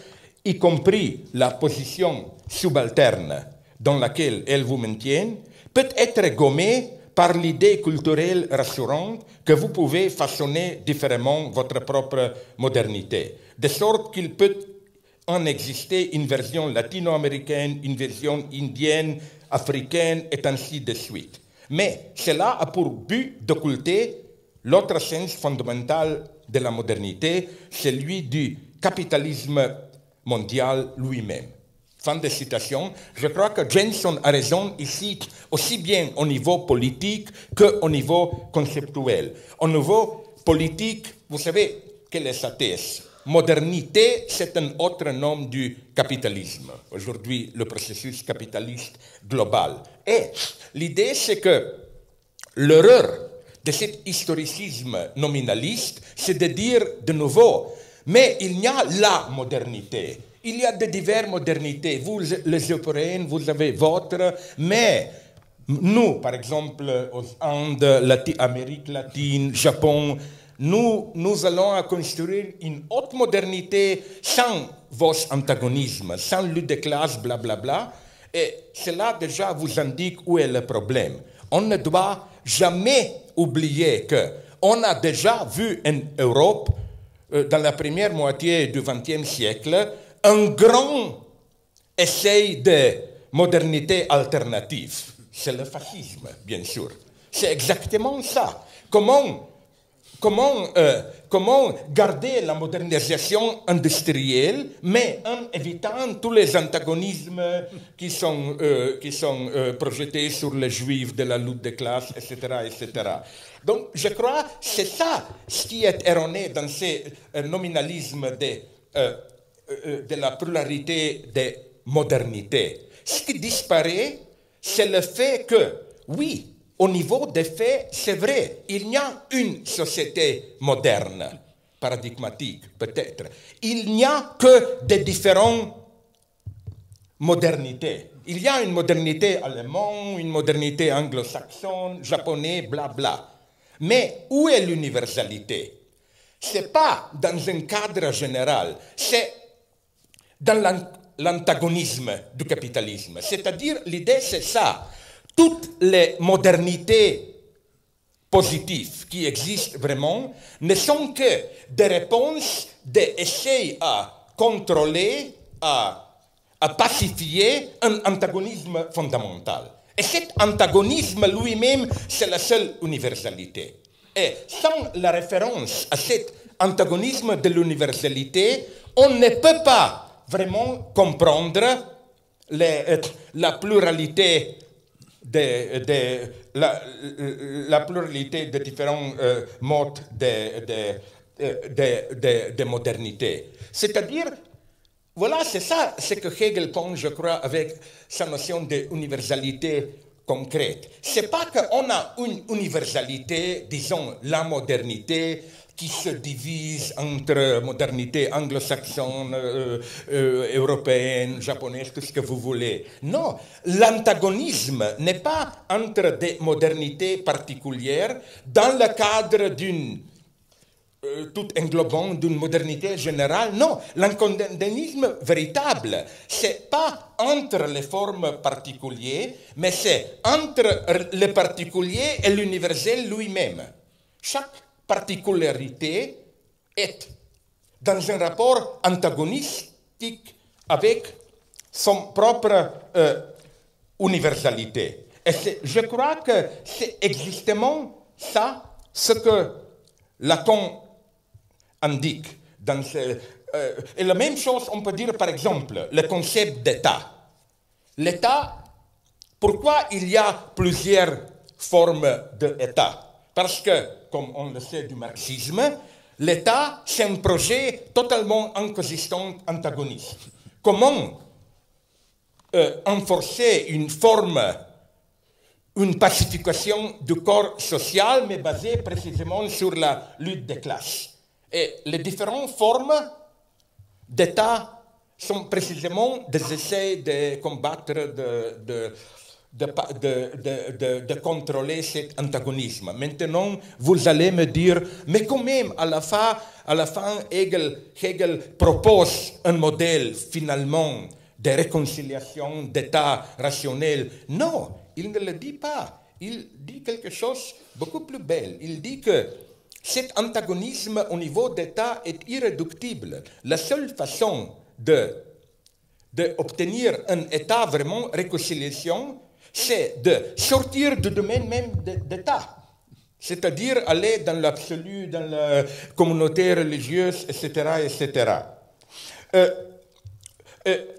y compris la position subalterne dans laquelle elle vous maintient, peut être gommé par l'idée culturelle rassurante que vous pouvez façonner différemment votre propre modernité, de sorte qu'il peut en exister une version latino-américaine, une version indienne, africaine, et ainsi de suite. Mais cela a pour but d'occulter l'autre sens fondamental de la modernité, celui du capitalisme mondial lui-même. Fin de citation. Je crois que Jameson a raison ici, aussi bien au niveau politique qu'au niveau conceptuel. Au niveau politique, vous savez quelle est sa thèse? modernité, c'est un autre nom du capitalisme. Aujourd'hui, le processus capitaliste global. Et l'idée, c'est que l'erreur de cet historicisme nominaliste, c'est de dire de nouveau, mais il y a la modernité. Il y a de diverses modernités. Vous, les Européens, vous avez votre, mais nous, par exemple, aux Andes, Amérique latine, Japon, nous allons construire une haute modernité sans vos antagonismes, sans lutte de classe, blablabla. Et cela déjà vous indique où est le problème. On ne doit jamais oublier qu'on a déjà vu en Europe, dans la première moitié du XXe siècle, un grand essai de modernité alternative. C'est le fascisme, bien sûr. C'est exactement ça. Comment garder la modernisation industrielle, mais en évitant tous les antagonismes qui sont projetés sur les juifs de la lutte des classes, etc., etc. Donc, je crois que c'est ça ce qui est erroné dans ce nominalisme de la pluralité des modernités. Ce qui disparaît, c'est le fait que, oui, au niveau des faits, c'est vrai, il y a une société moderne, paradigmatique peut-être. Il n'y a que des différentes modernités. Il y a une modernité allemande, une modernité anglo-saxonne, japonaise, blabla. Mais où est l'universalité? Ce n'est pas dans un cadre général, c'est dans l'antagonisme du capitalisme. C'est-à-dire, l'idée c'est ça. Toutes les modernités positives qui existent vraiment ne sont que des réponses, des essais à contrôler, à pacifier un antagonisme fondamental. Et cet antagonisme lui-même, c'est la seule universalité. Et sans la référence à cet antagonisme de l'universalité, on ne peut pas vraiment comprendre la pluralité la pluralité de différents modes de modernité. C'est-à-dire, voilà, c'est ça ce que Hegel pense, je crois, avec sa notion d'universalité concrète. C'est pas qu'on a une universalité, disons, la modernité, qui se divise entre modernité anglo-saxonne, européenne, japonaise, tout ce que vous voulez. Non, l'antagonisme n'est pas entre des modernités particulières dans le cadre d'une tout englobant d'une modernité générale. Non, l'antagonisme véritable, c'est pas entre les formes particulières, mais c'est entre le particulier et l'universel lui-même. Chaque particularité est dans un rapport antagonistique avec son propre universalité. Et je crois que c'est exactement ça ce que Lacan indique. Et la même chose, on peut dire par exemple, le concept d'État. L'État, pourquoi il y a plusieurs formes d'État? Parce que, comme on le sait du marxisme, l'État, c'est un projet totalement inconsistant, antagoniste. Comment enforcer une forme, une pacification du corps social, mais basée précisément sur la lutte des classes? Et les différentes formes d'État sont précisément des essais de combattre, de contrôler cet antagonisme. Maintenant, vous allez me dire, mais quand même, à la fin Hegel propose un modèle, finalement, de réconciliation d'État rationnel. Non, il ne le dit pas. Il dit quelque chose beaucoup plus belle. Il dit que cet antagonisme au niveau d'État est irréductible. La seule façon d'obtenir un État vraiment réconciliation, c'est de sortir du domaine même d'État. C'est-à-dire aller dans l'absolu, dans la communauté religieuse, etc., etc.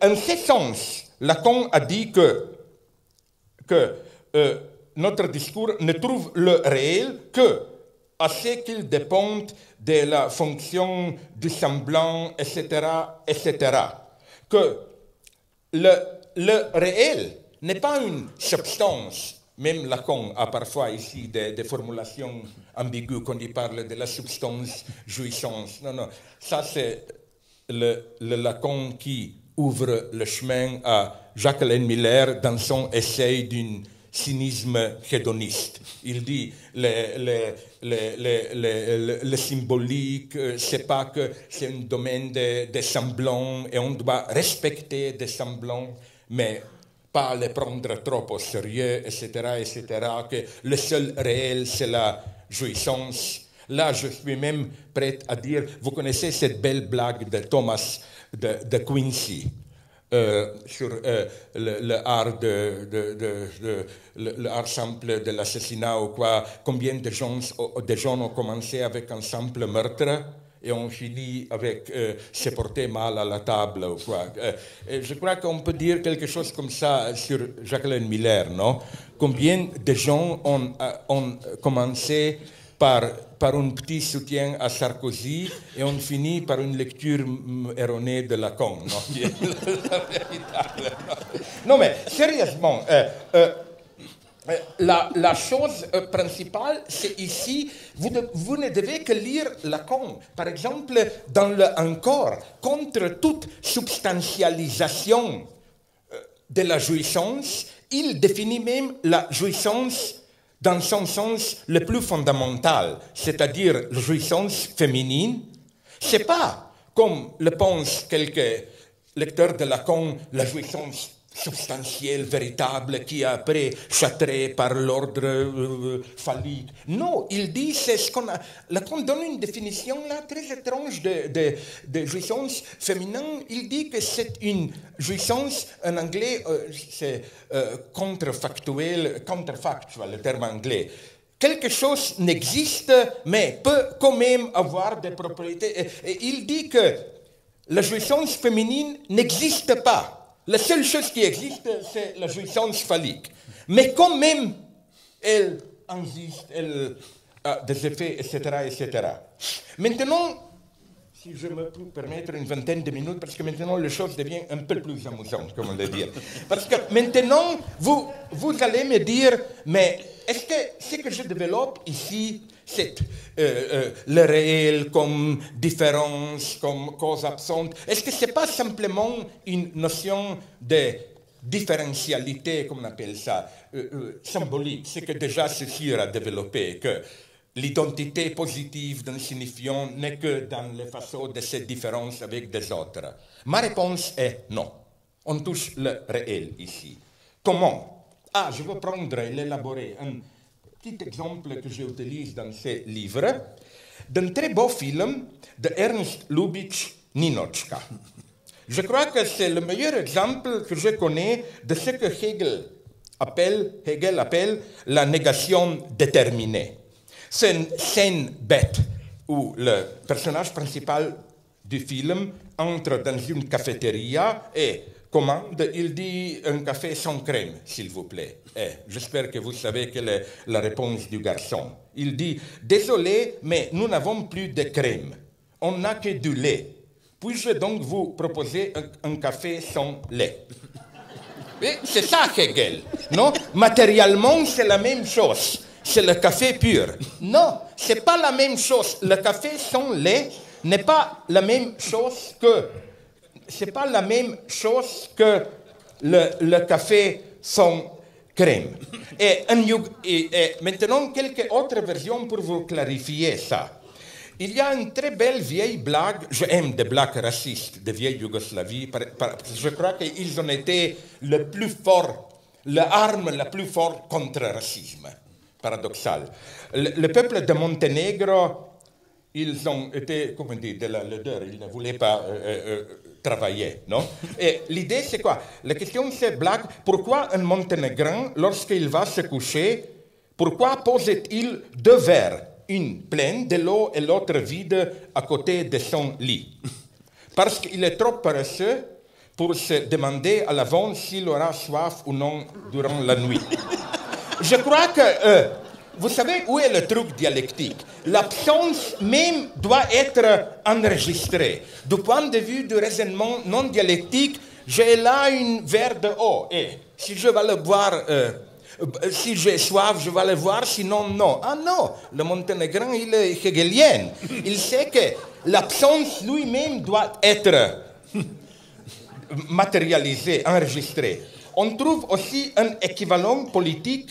En ce sens, Lacan a dit que notre discours ne trouve le réel que assez qu'ils dépendent de la fonction du semblant, etc., etc. Que le réel n'est pas une substance. Même Lacan a parfois ici des formulations ambiguës quand il parle de la substance jouissance. Non, non, ça c'est le Lacan qui ouvre le chemin à Jacqueline Miller dans son essai d'un cynisme hédoniste. Il dit le symbolique, c'est pas que c'est un domaine de semblants et on doit respecter des semblants, mais pas les prendre trop au sérieux, etc., etc., que le seul réel, c'est la jouissance. Là, je suis même prêt à dire, vous connaissez cette belle blague de Thomas de Quincy sur l'art l'art simple de l'assassinat ou quoi, combien de gens ont commencé avec un simple meurtre et on finit avec se porter mal à la table ou quoi. Je crois qu'on peut dire quelque chose comme ça sur Jacqueline Miller, non? Combien de gens ont commencé par un petit soutien à Sarkozy et on finit par une lecture erronée de Lacan, non? Non, mais sérieusement, la chose principale, c'est ici, vous ne devez que lire Lacan. Par exemple, dans le Encore, contre toute substantialisation de la jouissance, il définit même la jouissance dans son sens le plus fondamental, c'est-à-dire la jouissance féminine. C'est pas, comme le pensent quelques lecteurs de Lacan, la jouissance substantielle, véritable, qui est après châtrée par l'ordre phallique. Non, il dit, c'est ce qu'on a... Lacan donne une définition là très étrange de jouissance féminine. Il dit que c'est une jouissance, en anglais, c'est contrefactuel, le terme anglais. Quelque chose n'existe, mais peut quand même avoir des propriétés. Et il dit que la jouissance féminine n'existe pas. La seule chose qui existe, c'est la jouissance phallique. Mais quand même, elle existe, elle a des effets, etc., etc. Maintenant, si je me peux permettre une vingtaine de minutes, parce que maintenant, les choses deviennent un peu plus amusantes, comme on le dit. Parce que maintenant, vous allez me dire, mais est-ce que ce que je développe ici, c'est le réel comme différence, comme cause absente, est-ce que ce n'est pas simplement une notion de différentialité, comme on appelle ça, symbolique, c'est que déjà ceci a développé, que l'identité positive d'un signifiant n'est que dans les façons de cette différence avec des autres? Ma réponse est non. On touche le réel ici. Comment? Je veux prendre et l'élaborer un petit exemple que j'utilise dans ce livre, d'un très beau film de Ernst Lubitsch, Ninotchka. Je crois que c'est le meilleur exemple que je connais de ce que Hegel appelle la négation déterminée. C'est une scène bête où le personnage principal du film entre dans une cafétéria et commande, il dit un café sans crème, s'il vous plaît. J'espère que vous savez quelle est la réponse du garçon. Il dit, désolé, mais nous n'avons plus de crème. On n'a que du lait. Puis-je donc vous proposer un café sans lait? C'est ça, Hegel. Non? Matériellement, c'est la même chose. C'est le café pur. Non, c'est pas la même chose. Le café sans lait n'est pas la même chose que... C'est pas la même chose que le café sans crème. Et maintenant, quelques autres versions pour vous clarifier ça. Il y a une très belle vieille blague, j'aime des blagues racistes de vieille Yougoslavie, je crois qu'ils ont été le plus fort, l'arme la plus forte contre le racisme. Paradoxal. Le peuple de Monténégro, ils ont été, comment dire, de la laideur, ils ne voulaient pas travailler, non? Et l'idée, c'est quoi? La question, c'est, blague, pourquoi un Monténégrin, lorsqu'il va se coucher, pourquoi pose-t-il deux verres, une pleine de l'eau et l'autre vide à côté de son lit? Parce qu'il est trop paresseux pour se demander à l'avance s'il aura soif ou non durant la nuit. Je crois que, vous savez où est le truc dialectique? l'absence même doit être enregistrée. Du point de vue du raisonnement non dialectique, j'ai là une verre de eau. Et si je vais le boire, si j'ai soif, je vais le voir, sinon non. Ah non, le monténégrin, il est hegelien. Il sait que l'absence lui-même doit être matérialisée, enregistrée. On trouve aussi un équivalent politique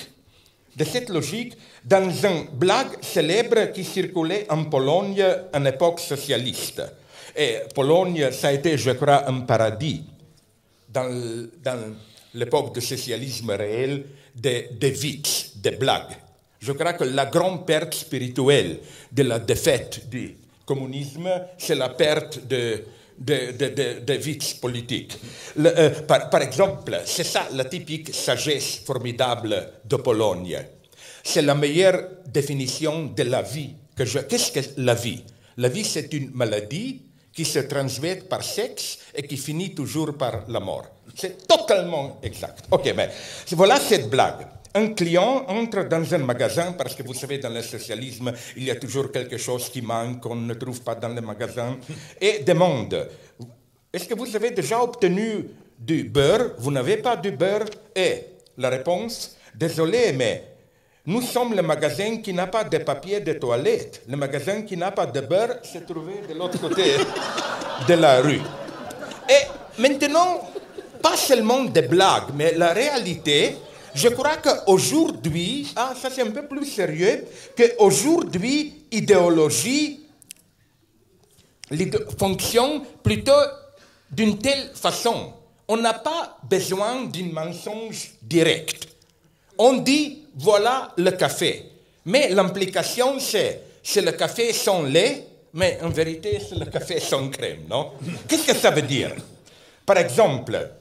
de cette logique dans une blague célèbre qui circulait en Pologne en époque socialiste. Et Pologne, ça a été, je crois, un paradis dans l'époque du socialisme réel des vitz, des blagues. Je crois que la grande perte spirituelle de la défaite du communisme, c'est la perte de vitz politiques. Par exemple, c'est ça la typique sagesse formidable de Pologne. C'est la meilleure définition de la vie. Qu'est-ce que la vie? La vie, c'est une maladie qui se transmet par sexe et qui finit toujours par la mort. C'est totalement exact. Ok, mais voilà cette blague. Un client entre dans un magasin, parce que vous savez, dans le socialisme, il y a toujours quelque chose qui manque, qu'on ne trouve pas dans le magasin, et demande, est-ce que vous avez déjà obtenu du beurre? Vous n'avez pas du beurre? Et la réponse, désolé, mais nous sommes le magasin qui n'a pas de papier de toilette. Le magasin qui n'a pas de beurre se trouvait de l'autre côté de la rue. Et maintenant, pas seulement des blagues, mais la réalité, je crois qu'aujourd'hui, ça c'est un peu plus sérieux, qu'aujourd'hui, idéologie fonctionne plutôt d'une telle façon. On n'a pas besoin d'un mensonge direct. On dit, voilà le café. Mais l'implication, c'est le café sans lait, mais en vérité, c'est le café sans crème, non? Qu'est-ce que ça veut dire? Par exemple,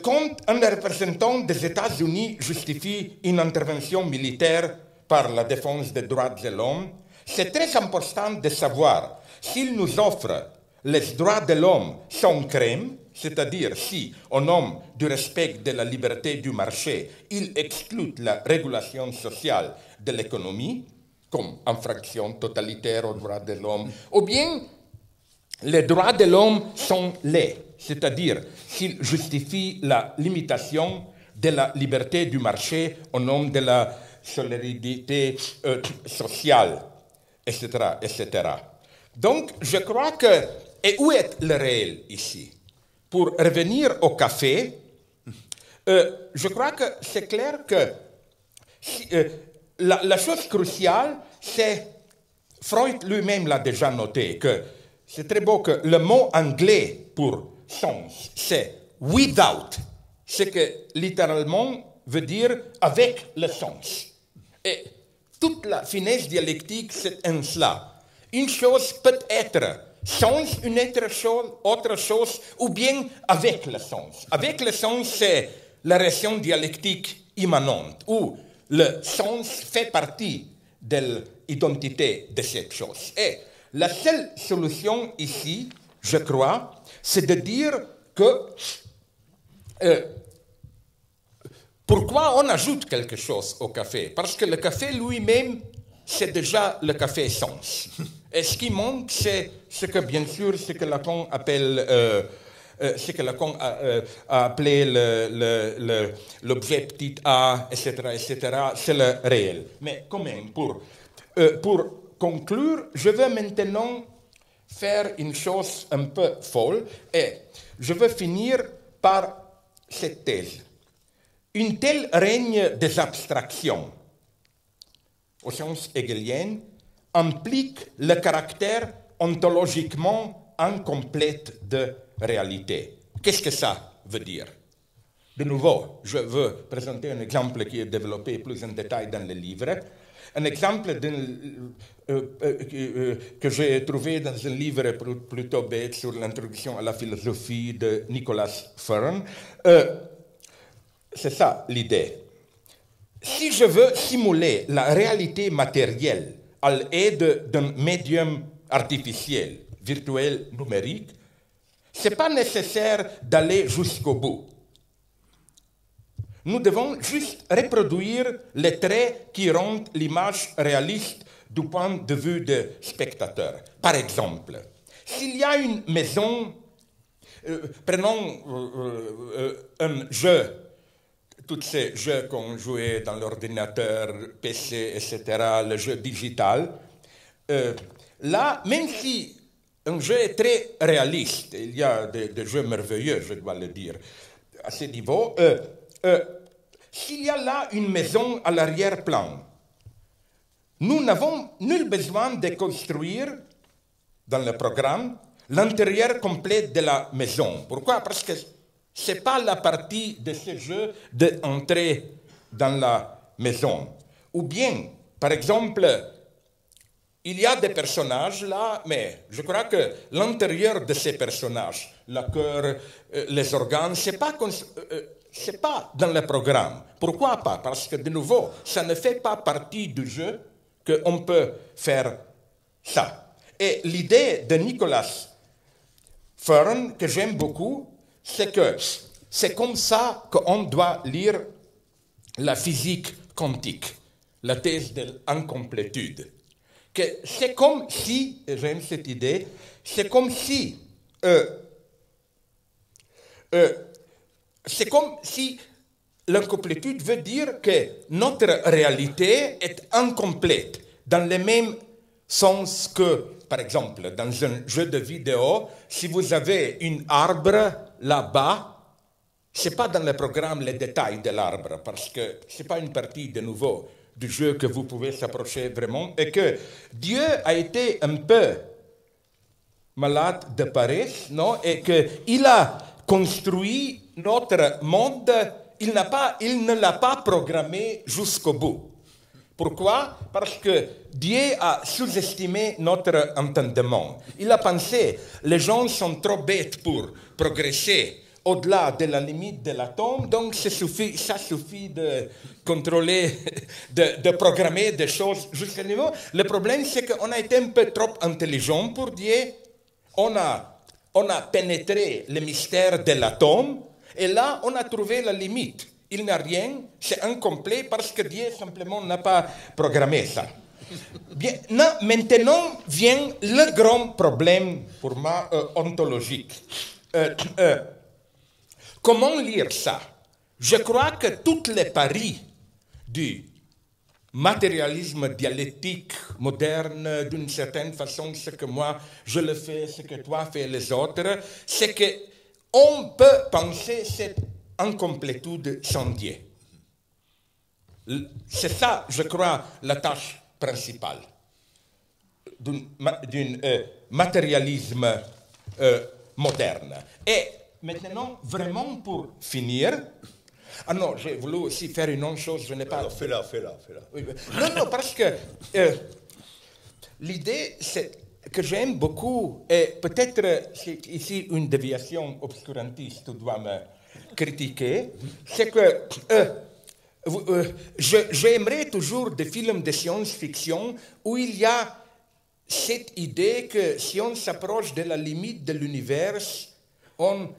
quand un représentant des États-Unis justifie une intervention militaire par la défense des droits de l'homme, c'est très important de savoir s'il nous offre les droits de l'homme sans crème, c'est-à-dire si, au nom du respect de la liberté du marché, il exclut la régulation sociale de l'économie, comme infraction totalitaire aux droits de l'homme, ou bien les droits de l'homme sont laids, c'est-à-dire s'il justifie la limitation de la liberté du marché au nom de la solidarité sociale, etc., etc. Donc, je crois que... Et où est le réel ici? Pour revenir au café, je crois que c'est clair que la chose cruciale, c'est, Freud lui-même l'a déjà noté, que c'est très beau que le mot anglais pour sens, c'est without, ce que littéralement veut dire avec le sens. Et toute la finesse dialectique, c'est en cela. Une chose peut être sans une autre chose, ou bien avec le sens. Avec le sens, c'est la relation dialectique immanente, où le sens fait partie de l'identité de cette chose. Et la seule solution ici, je crois, c'est de dire que pourquoi on ajoute quelque chose au café? Parce que le café lui-même, c'est déjà le café sens. Et ce qui manque, c'est ce que, bien sûr, ce que Lacan appelle, ce que Lacan a appelé l'objet petit a, etc., c'est le réel. Mais quand même, pour conclure, je veux maintenant faire une chose un peu folle, et je veux finir par cette thèse. Une telle règne des abstractions, au sens hegelien, implique le caractère ontologiquement incomplet de réalité. Qu'est-ce que ça veut dire? De nouveau, je veux présenter un exemple qui est développé plus en détail dans le livre. Un exemple que j'ai trouvé dans un livre plutôt bête sur l'introduction à la philosophie de Nicholas Fern. C'est ça l'idée. Si je veux simuler la réalité matérielle à l'aide d'un médium artificiel, virtuel, numérique, ce n'est pas nécessaire d'aller jusqu'au bout. Nous devons juste reproduire les traits qui rendent l'image réaliste du point de vue du spectateur. Par exemple, s'il y a une maison, prenons un jeu, tous ces jeux qu'on jouait dans l'ordinateur, PC, etc., le jeu digital, là, même si un jeu est très réaliste, il y a des jeux merveilleux, je dois le dire, à ce niveau, s'il y a là une maison à l'arrière-plan, nous n'avons nul besoin de construire dans le programme l'intérieur complet de la maison. Pourquoi? Parce que ce n'est pas la partie de ce jeu d'entrer dans la maison. Ou bien, par exemple, il y a des personnages là, mais je crois que l'intérieur de ces personnages, le cœur, les organes, ce n'est pas dans le programme. Pourquoi pas? Parce que, de nouveau, ça ne fait pas partie du jeu qu'on peut faire ça. Et l'idée de Nicholas Fern, que j'aime beaucoup, c'est que c'est comme ça qu'on doit lire la physique quantique, la thèse de l'incomplétude. Que c'est comme si, j'aime cette idée, c'est comme si l'incomplétude veut dire que notre réalité est incomplète, dans le même sens que, par exemple, dans un jeu de vidéo, si vous avez un arbre là-bas, ce n'est pas dans le programme les détails de l'arbre, parce que ce n'est pas une partie, de nouveau, du jeu que vous pouvez s'approcher vraiment, et que Dieu a été un peu malade de paresse, non? Et qu'il a construit notre monde, il ne l'a pas programmé jusqu'au bout. Pourquoi? Parce que Dieu a sous-estimé notre entendement. Il a pensé, les gens sont trop bêtes pour progresser au-delà de la limite de l'atome, donc ça suffit de contrôler, de programmer des choses jusqu'à niveau. Le problème, c'est qu'on a été un peu trop intelligent pour Dieu. On a pénétré le mystère de l'atome, et là, on a trouvé la limite. Il n'a rien, c'est incomplet parce que Dieu simplement n'a pas programmé ça. Bien, maintenant vient le grand problème pour moi ontologique. Comment lire ça? Je crois que tous les paris du matérialisme dialectique moderne, d'une certaine façon, ce que moi je le fais, ce que toi fais les autres, c'est qu'on peut penser cette incomplétude sans Dieu. C'est ça, je crois, la tâche principale d'un matérialisme moderne. Et maintenant, vraiment pour finir, ah non, j'ai voulu aussi faire une autre chose, je n'ai pas... Alors, fais-la. Oui, non, parce que l'idée, c'est que j'aime beaucoup, et peut-être c'est ici une déviation obscurantiste, tu dois me critiquer, c'est que j'aimerais toujours des films de science-fiction où il y a cette idée que si on s'approche de la limite de l'univers, on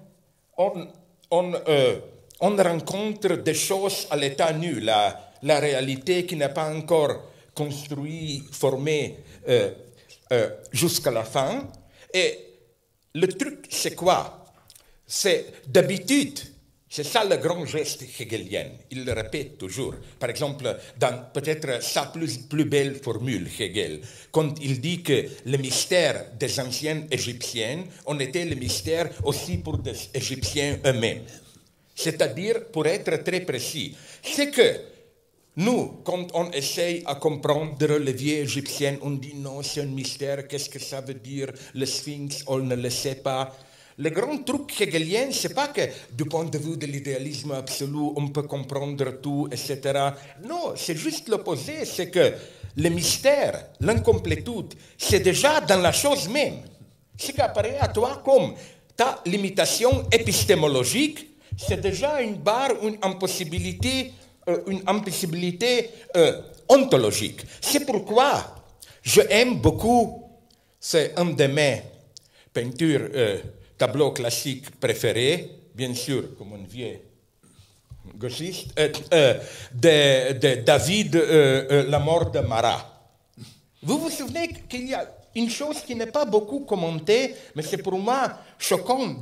rencontre des choses à l'état nu, la réalité qui n'est pas encore construite, formée jusqu'à la fin. Et le truc, c'est quoi? C'est d'habitude, c'est ça le grand geste hegelien. Il le répète toujours. Par exemple, dans peut-être sa plus belle formule, Hegel, quand il dit que le mystère des anciens Égyptiens, on était le mystère aussi pour des Égyptiens eux-mêmes. C'est-à-dire, pour être très précis, c'est que nous, quand on essaye à comprendre le vieux égyptien, on dit non, c'est un mystère, qu'est-ce que ça veut dire, le sphinx, on ne le sait pas. Le grand truc hegelien, ce n'est pas que du point de vue de l'idéalisme absolu, on peut comprendre tout, etc. Non, c'est juste l'opposé, c'est que le mystère, l'incomplétude, c'est déjà dans la chose même. Ce qui apparaît à toi comme ta limitation épistémologique, c'est déjà une barre, une impossibilité ontologique. C'est pourquoi j'aime beaucoup, c'est un de mes peintures, tableaux classiques préférés, bien sûr, comme un vieux gauchiste, de David, La mort de Marat. Vous vous souvenez qu'il y a une chose qui n'est pas beaucoup commentée, mais c'est pour moi choquant.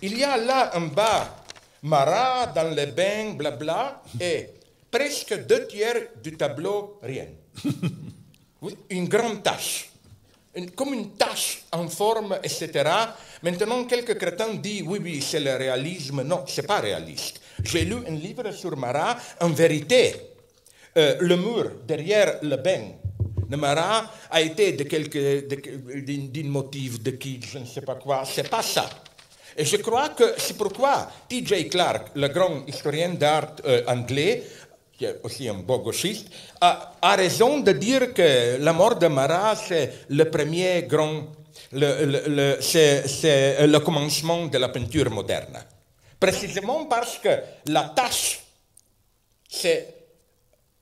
Il y a là en bas Marat dans les bains, blabla, et presque 2/3 du tableau, rien. Une grande tache. Comme une tache en forme, etc. Maintenant, quelques crétins disent, oui, c'est le réalisme. Non, c'est pas réaliste. J'ai lu un livre sur Marat. En vérité, le mur derrière le bain de Marat a été d'un motif de kitsch, je ne sais pas quoi. C'est pas ça. Et je crois que c'est pourquoi T.J. Clark, le grand historien d'art anglais, qui est aussi un beau gauchiste, a raison de dire que la mort de Marat, c'est le premier grand, c'est le commencement de la peinture moderne. Précisément parce que la tâche, c'est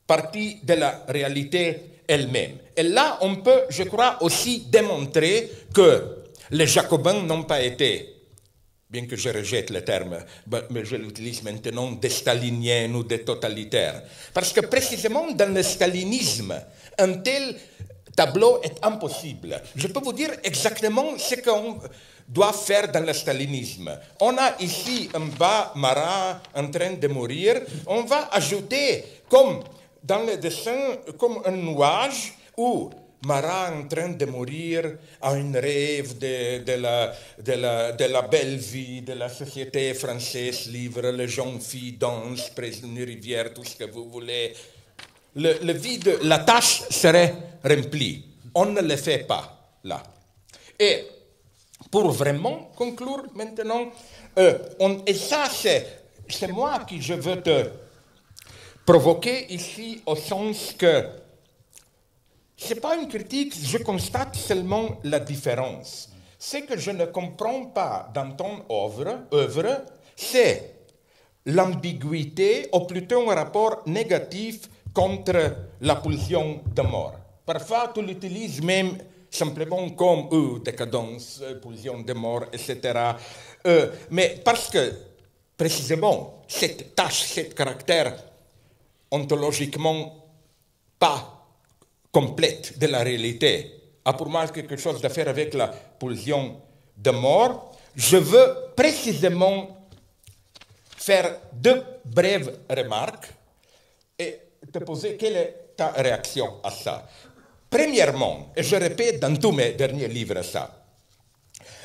partie de la réalité elle-même. Et là, on peut, je crois, aussi démontrer que les Jacobins n'ont pas été, bien que je rejette le terme, mais je l'utilise maintenant, des staliniens ou des totalitaires. Parce que précisément dans le stalinisme, un tel tableau est impossible. Je peux vous dire exactement ce qu'on doit faire dans le stalinisme. On a ici en bas Marat en train de mourir. On va ajouter, comme dans le dessin, comme un nuage où Marat en train de mourir a un rêve de la belle vie, de la société française libre, les jeunes filles dansent près d'une rivière, tout ce que vous voulez. Le vide, la tâche serait remplie. On ne le fait pas là. Et pour vraiment conclure maintenant, et ça c'est moi qui je veux te provoquer ici au sens que ce n'est pas une critique, je constate seulement la différence. Ce que je ne comprends pas dans ton œuvre, c'est l'ambiguïté, ou plutôt un rapport négatif contre la pulsion de mort. Parfois, tu l'utilises même simplement comme décadence, pulsion de mort, etc. Mais parce que, précisément, cette tâche, ce caractère ontologiquement pas complète de la réalité a pour moi quelque chose à faire avec la pulsion de mort, je veux précisément faire 2 brèves remarques et te poser quelle est ta réaction à ça. Premièrement, et je répète dans tous mes derniers livres ça,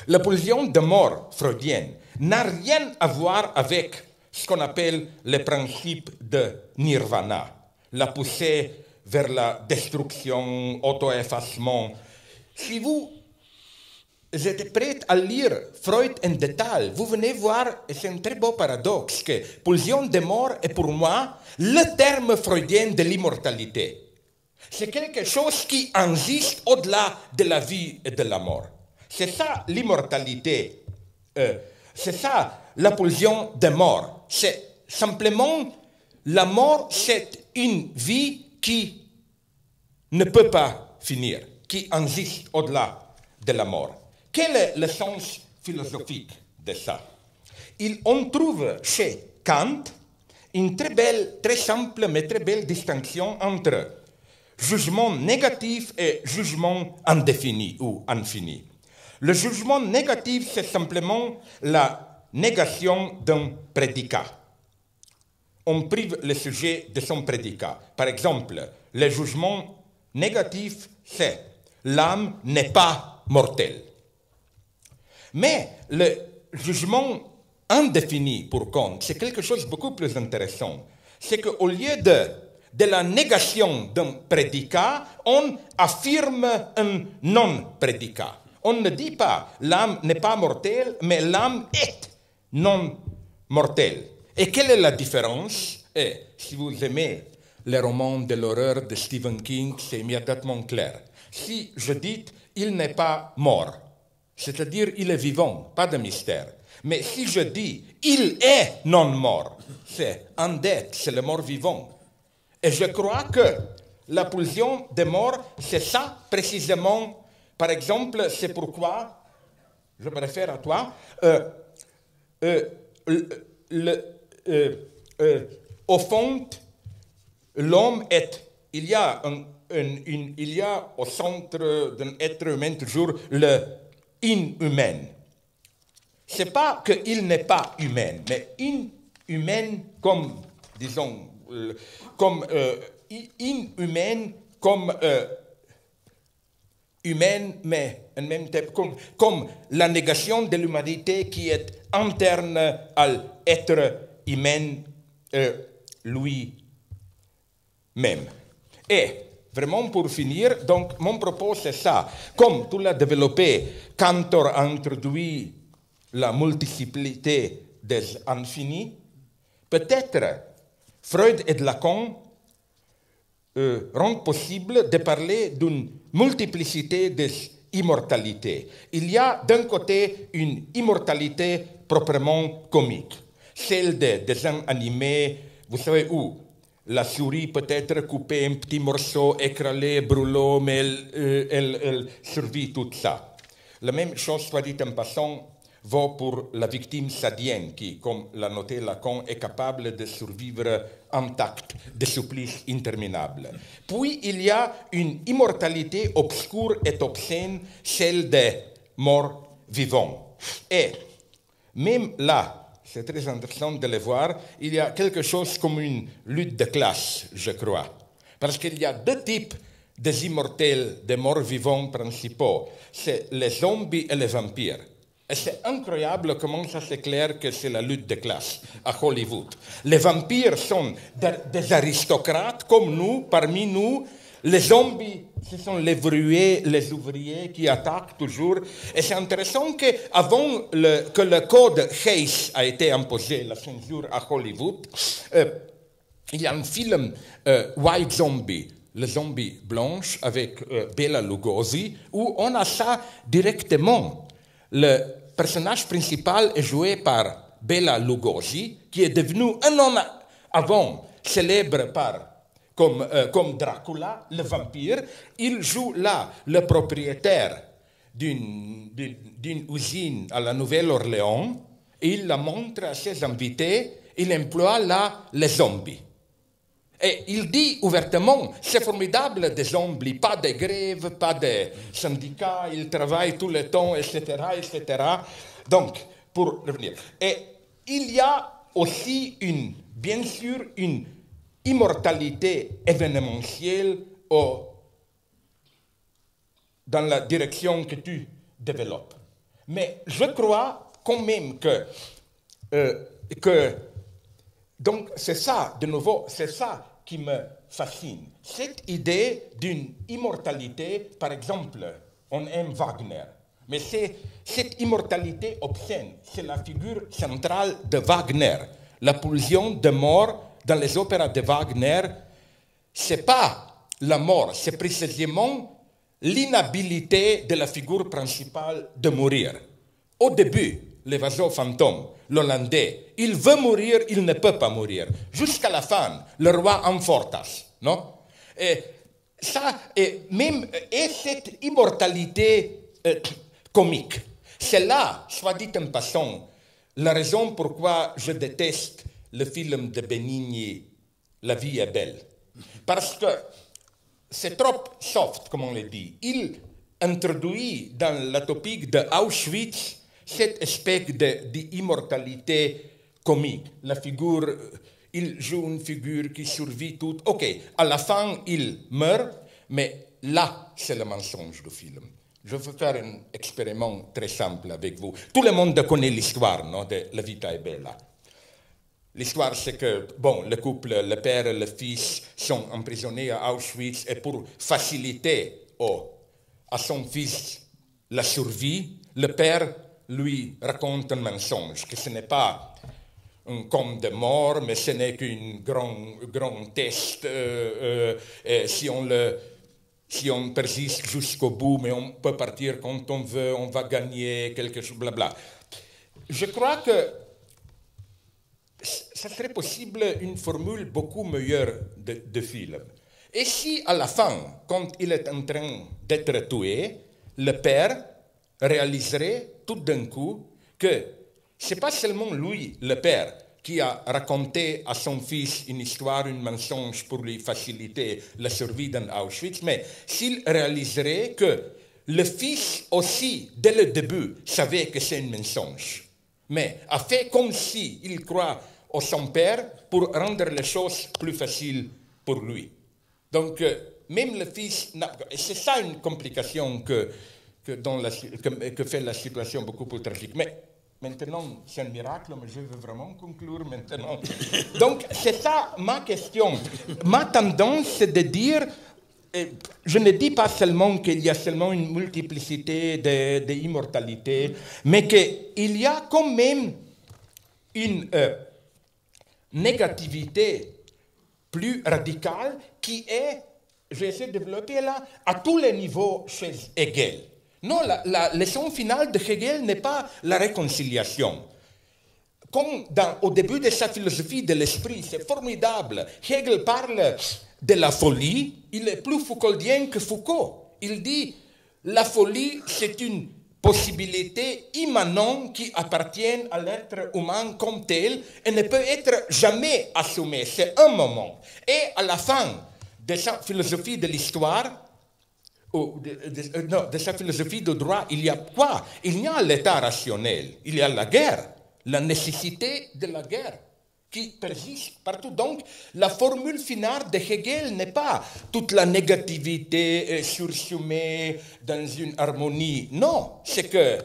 la pulsion de mort freudienne n'a rien à voir avec ce qu'on appelle le principe de nirvana, la poussée vers la destruction, auto-effacement. Si vous êtes prêt à lire Freud en détail, vous venez voir, et c'est un très beau paradoxe, que pulsion de mort est pour moi le terme freudien de l'immortalité. C'est quelque chose qui existe au-delà de la vie et de la mort. C'est ça l'immortalité. C'est ça la pulsion de mort. C'est simplement la mort, c'est une vie qui ne peut pas finir, qui existe au-delà de la mort. Quel est le sens philosophique de ça? On trouve chez Kant une très belle, très simple, mais très belle distinction entre jugement négatif et jugement indéfini ou infini. Le jugement négatif, c'est simplement la négation d'un prédicat. On prive le sujet de son prédicat. Par exemple, le jugement négatif, c'est l'âme n'est pas mortelle. Mais le jugement indéfini pour Kant, c'est quelque chose de beaucoup plus intéressant. C'est qu'au lieu de la négation d'un prédicat, on affirme un non-prédicat. On ne dit pas l'âme n'est pas mortelle, mais l'âme est non mortelle. Et quelle est la différence? Et si vous aimez les romans de l'horreur de Stephen King, c'est immédiatement clair. Si je dis il n'est pas mort, c'est-à-dire il est vivant, pas de mystère. Mais si je dis il est non mort, c'est undead, c'est le mort vivant. Et je crois que la pulsion de mort, c'est ça précisément. Par exemple, c'est pourquoi, je me réfère à toi, au fond, l'homme est, il y a il y a au centre d'un être humain toujours le inhumain. C'est pas qu'il n'est pas humain, mais inhumain comme, disons, comme inhumain comme humaine, mais en même temps comme la négation de l'humanité qui est interne à l'être humain lui-même. Et vraiment pour finir, donc mon propos c'est ça. Comme tu l'as développé, Cantor a introduit la multiplicité des infinis, peut-être Freud et Lacan rendent possible de parler d'une multiplicité des immortalités. Il y a d'un côté une immortalité proprement comique, celle des dessins animés, vous savez où la souris peut être coupée en petits morceaux, écrasée, brûlée, mais elle survit tout ça. La même chose, soit dit en passant, vaut pour la victime sadienne qui, comme l'a noté Lacan, est capable de survivre intacte de supplices interminables. Puis il y a une immortalité obscure et obscène, celle des morts vivants. Et même là, c'est très intéressant de le voir, il y a quelque chose comme une lutte de classe, je crois. Parce qu'il y a deux types des immortels, des morts vivants principaux. C'est les zombies et les vampires. Et c'est incroyable comment ça s'éclaire que c'est la lutte de classe à Hollywood. Les vampires sont des aristocrates comme nous, parmi nous. Les zombies, ce sont les ouvriers qui attaquent toujours. Et c'est intéressant qu'avant que le code Hays a été imposé, la censure à Hollywood, il y a un film White Zombie, le zombie blanche avec Bela Lugosi, où on a ça directement. Le personnage principal est joué par Bela Lugosi, qui est devenu un an avant célèbre comme Dracula, le vampire. Il joue là le propriétaire d'une usine à la Nouvelle-Orléans et il la montre à ses invités. Il emploie là les zombies. Et il dit ouvertement, c'est formidable des zombies, pas de grève, pas de syndicats, ils travaillent tout le temps, etc., etc. Donc, pour revenir. Et il y a aussi, bien sûr, une immortalité événementielle dans la direction que tu développes. Mais je crois quand même que donc c'est ça, de nouveau, c'est ça qui me fascine. Cette idée d'une immortalité, par exemple, on aime Wagner, mais c'est cette immortalité obscène, c'est la figure centrale de Wagner. La pulsion de mort dans les opéras de Wagner, c'est pas la mort, c'est précisément l'inhabilité de la figure principale de mourir. Au début, l'oiseau fantôme, l'Hollandais, il veut mourir, il ne peut pas mourir. Jusqu'à la fin, le roi Amfortas, non? Et ça, et cette immortalité comique, c'est là, soit dit en passant, la raison pourquoi je déteste le film de Benigni, La vie est belle. Parce que c'est trop soft, comme on le dit. Il introduit dans la topique de Auschwitz cette espèce d'immortalité comique. La figure, il joue une figure qui survit toute. Ok, à la fin, il meurt, mais là, c'est le mensonge du film. Je veux faire un expériment très simple avec vous. Tout le monde connaît l'histoire, non, de La vita è bella. L'histoire, c'est que, bon, le couple, le père et le fils sont emprisonnés à Auschwitz et pour faciliter à son fils la survie, le père lui raconte un mensonge, que ce n'est pas un compte de mort, mais ce n'est qu'un grand test. Si on persiste jusqu'au bout, mais on peut partir quand on veut, on va gagner quelque chose, blabla. Je crois que ça serait possible une formule beaucoup meilleure de film. Et si à la fin, quand il est en train d'être tué, le père réaliserait tout d'un coup que ce n'est pas seulement lui, le père, qui a raconté à son fils une histoire, un mensonge pour lui faciliter la survie dans Auschwitz, mais s'il réaliserait que le fils aussi, dès le début, savait que c'est un mensonge, mais a fait comme s'il croit à son père pour rendre les choses plus faciles pour lui. Donc, même le fils, c'est ça une complication que fait la situation beaucoup plus tragique. Mais maintenant, c'est un miracle, mais je veux vraiment conclure maintenant. Donc, c'est ça ma question. Ma tendance, c'est de dire, je ne dis pas seulement qu'il y a seulement une multiplicité d'immortalité, mais qu'il y a quand même une négativité plus radicale qui est, j'essaie de développer là, à tous les niveaux chez Hegel. Non, la leçon finale de Hegel n'est pas la réconciliation. Comme au début de sa philosophie de l'esprit, c'est formidable. Hegel parle de la folie, il est plus Foucaultien que Foucault. Il dit, la folie, c'est une possibilité immanente qui appartient à l'être humain comme tel et ne peut être jamais assumée. C'est un moment. Et à la fin de sa philosophie de l'histoire, de sa philosophie de droit, il y a quoi? Il y a l'état rationnel, il y a la guerre, la nécessité de la guerre qui persiste partout. Donc, la formule finale de Hegel n'est pas toute la négativité sursumée dans une harmonie. Non, c'est que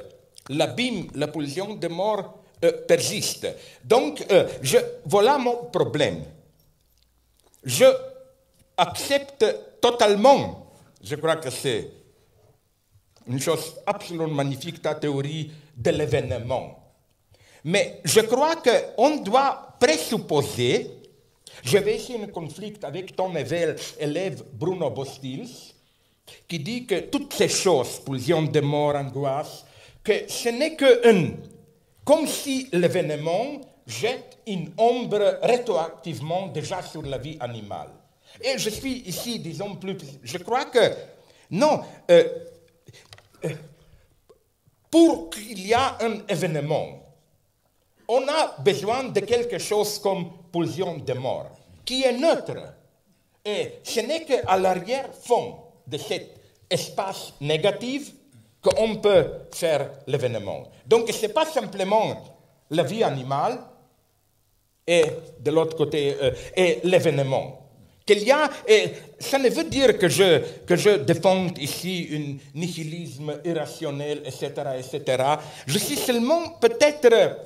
l'abîme, la pulsion de mort persiste. Donc, voilà mon problème. Je accepte totalement. Je crois que c'est une chose absolument magnifique, ta théorie de l'événement. Mais je crois qu'on doit présupposer, j'avais ici un conflit avec ton élève Bruno Bostils, qui dit que toutes ces choses, pulsion de mort, angoisse, que ce n'est comme si l'événement jette une ombre rétroactivement déjà sur la vie animale. Et je suis ici, disons plus, je crois que, non, pour qu'il y ait un événement, on a besoin de quelque chose comme pulsion de mort, qui est neutre. Et ce n'est qu'à l'arrière-fond de cet espace négatif qu'on peut faire l'événement. Donc, ce n'est pas simplement la vie animale et de l'autre côté, et l'événement. Qu'il y a, et ça ne veut dire que je défends ici un nihilisme irrationnel, etc., etc. Je suis seulement peut-être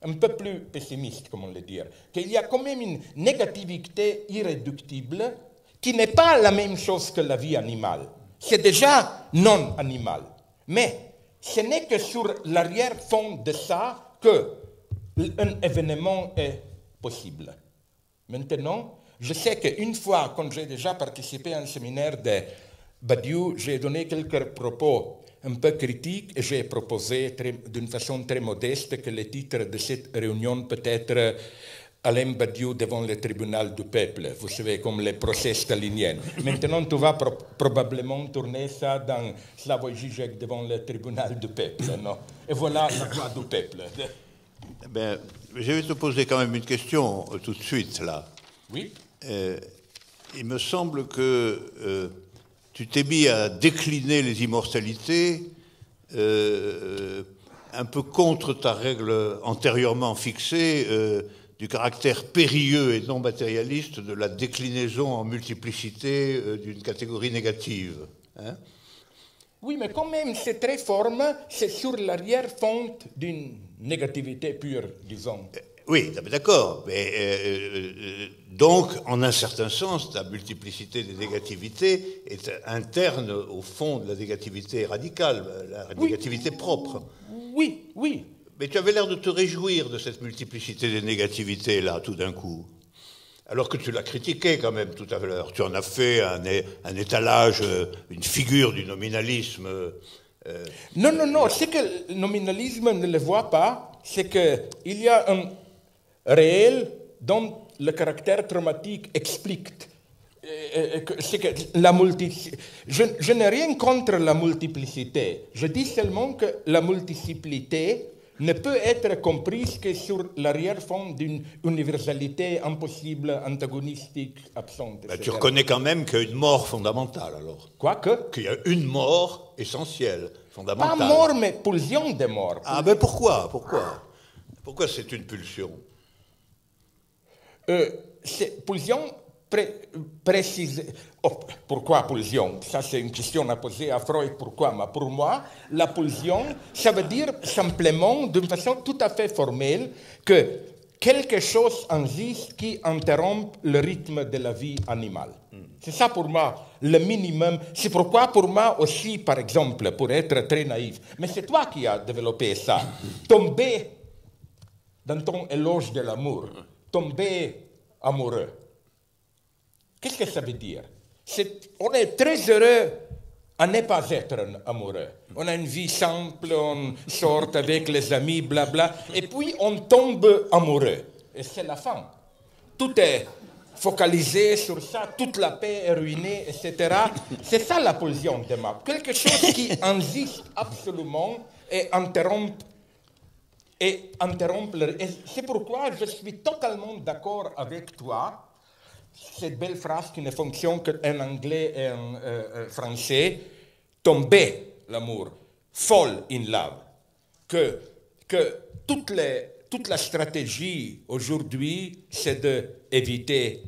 un peu plus pessimiste, comme on le dit, qu'il y a quand même une négativité irréductible qui n'est pas la même chose que la vie animale. C'est déjà non animal. Mais ce n'est que sur l'arrière-fond de ça qu'un événement est possible. Maintenant, je sais qu'une fois, quand j'ai déjà participé à un séminaire de Badiou, j'ai donné quelques propos un peu critiques et j'ai proposé d'une façon très modeste que le titre de cette réunion peut être Alain Badiou devant le tribunal du peuple. Vous savez, comme les procès staliniens. Maintenant, tu vas probablement tourner ça dans Slavoj Žižek devant le tribunal du peuple, non? Et voilà la voix du peuple. Ben, je vais te poser quand même une question tout de suite, là. Oui. Il me semble que tu t'es mis à décliner les immortalités un peu contre ta règle antérieurement fixée du caractère périlleux et non matérialiste de la déclinaison en multiplicité d'une catégorie négative. Hein? Oui, mais quand même, cette réforme, c'est sur l'arrière-fond d'une négativité pure, disons. Oui, d'accord, mais donc, en un certain sens, la multiplicité des négativités est interne au fond de la négativité radicale, la négativité propre. Oui, oui. Mais tu avais l'air de te réjouir de cette multiplicité des négativités, là, tout d'un coup. Alors que tu l'as critiqué quand même tout à l'heure. Tu en as fait un étalage, une figure du nominalisme. Non, c'est que le nominalisme ne le voit pas, c'est qu'il y a un réel dont le caractère traumatique explique. C'est que je n'ai rien contre la multiplicité. Je dis seulement que la multiplicité ne peut être comprise que sur l'arrière-fond d'une universalité impossible, antagonistique, absente. Ben, tu reconnais quand même qu'il y a une mort fondamentale, alors. Quoique. Qu'il y a une mort essentielle, fondamentale. Pas mort, mais pulsion de mort. Ah ben pourquoi Pourquoi c'est une pulsion? C'est pulsion précise. Oh, pourquoi pulsion? Ça, c'est une question à poser à Freud. Pourquoi? Mais pour moi, la pulsion, ça veut dire simplement, d'une façon tout à fait formelle, que quelque chose existe qui interrompt le rythme de la vie animale. C'est ça pour moi, le minimum. C'est pourquoi pour moi aussi, par exemple, pour être très naïf, mais c'est toi qui as développé ça, tomber dans ton éloge de l'amour, tomber amoureux. Qu'est-ce que ça veut dire? On est très heureux à ne pas être amoureux. On a une vie simple, on sort avec les amis, blabla, et puis on tombe amoureux. Et c'est la fin. Tout est focalisé sur ça, toute la paix est ruinée, etc. C'est ça la pulsion de mort. Quelque chose qui existe absolument et interrompt et c'est pourquoi je suis totalement d'accord avec toi. Cette belle phrase qui ne fonctionne qu'en anglais et en français, tomber l'amour, fall in love, que toute la stratégie aujourd'hui, c'est d'éviter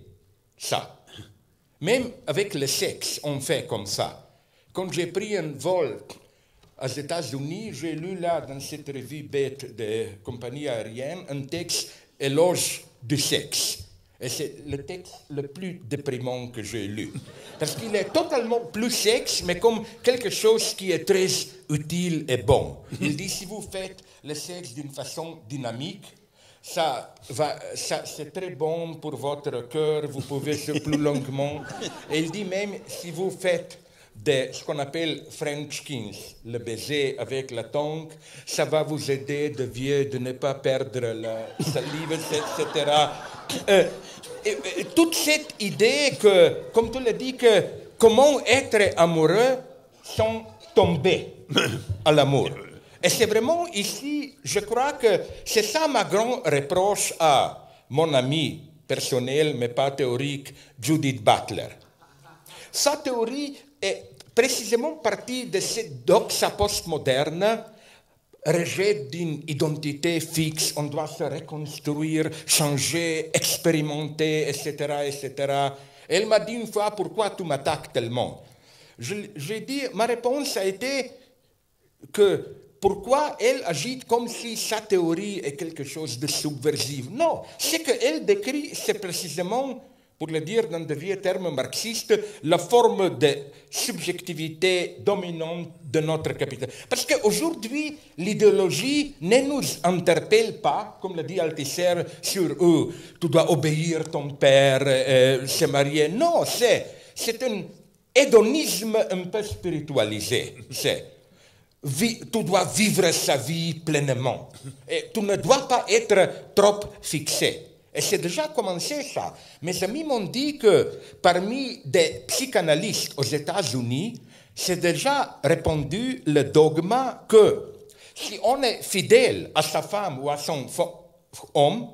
ça. Même avec le sexe, on fait comme ça. Quand j'ai pris un vol aux États-Unis, j'ai lu là, dans cette revue bête de compagnie aérienne, un texte éloge du sexe. Et c'est le texte le plus déprimant que j'ai lu. Parce qu'il est totalement plus sexe, mais comme quelque chose qui est très utile et bon. Il dit, si vous faites le sexe d'une façon dynamique, c'est très bon pour votre cœur, vous pouvez se plus longuement. Et il dit même, si vous faites ce qu'on appelle French kiss, le baiser avec la tongue, ça va vous aider de vieux de ne pas perdre la salive, etc. Toute cette idée que, comme tu l'as dit, que comment être amoureux sans tomber à l'amour. Et c'est vraiment ici, je crois que c'est ça ma grande reproche à mon ami personnel, mais pas théorique, Judith Butler. Sa théorie est précisément partie de cette doxa postmoderne, rejet d'une identité fixe, on doit se reconstruire, changer, expérimenter, etc., etc. Elle m'a dit une fois, pourquoi tu m'attaques tellement? J'ai dit, ma réponse a été que pourquoi elle agit comme si sa théorie est quelque chose de subversif. Non, ce qu'elle décrit, c'est précisément, pour le dire dans de vieux termes marxistes, la forme de subjectivité dominante de notre capitalisme. Parce qu'aujourd'hui, l'idéologie ne nous interpelle pas, comme le dit Althusser, sur tu dois obéir ton père, se marier. Non, c'est un hédonisme un peu spiritualisé. Tu dois vivre sa vie pleinement. Et tu ne dois pas être trop fixé. Et c'est déjà commencé ça. Mes amis m'ont dit que parmi des psychanalystes aux États-Unis, c'est déjà répandu le dogme que si on est fidèle à sa femme ou à son homme,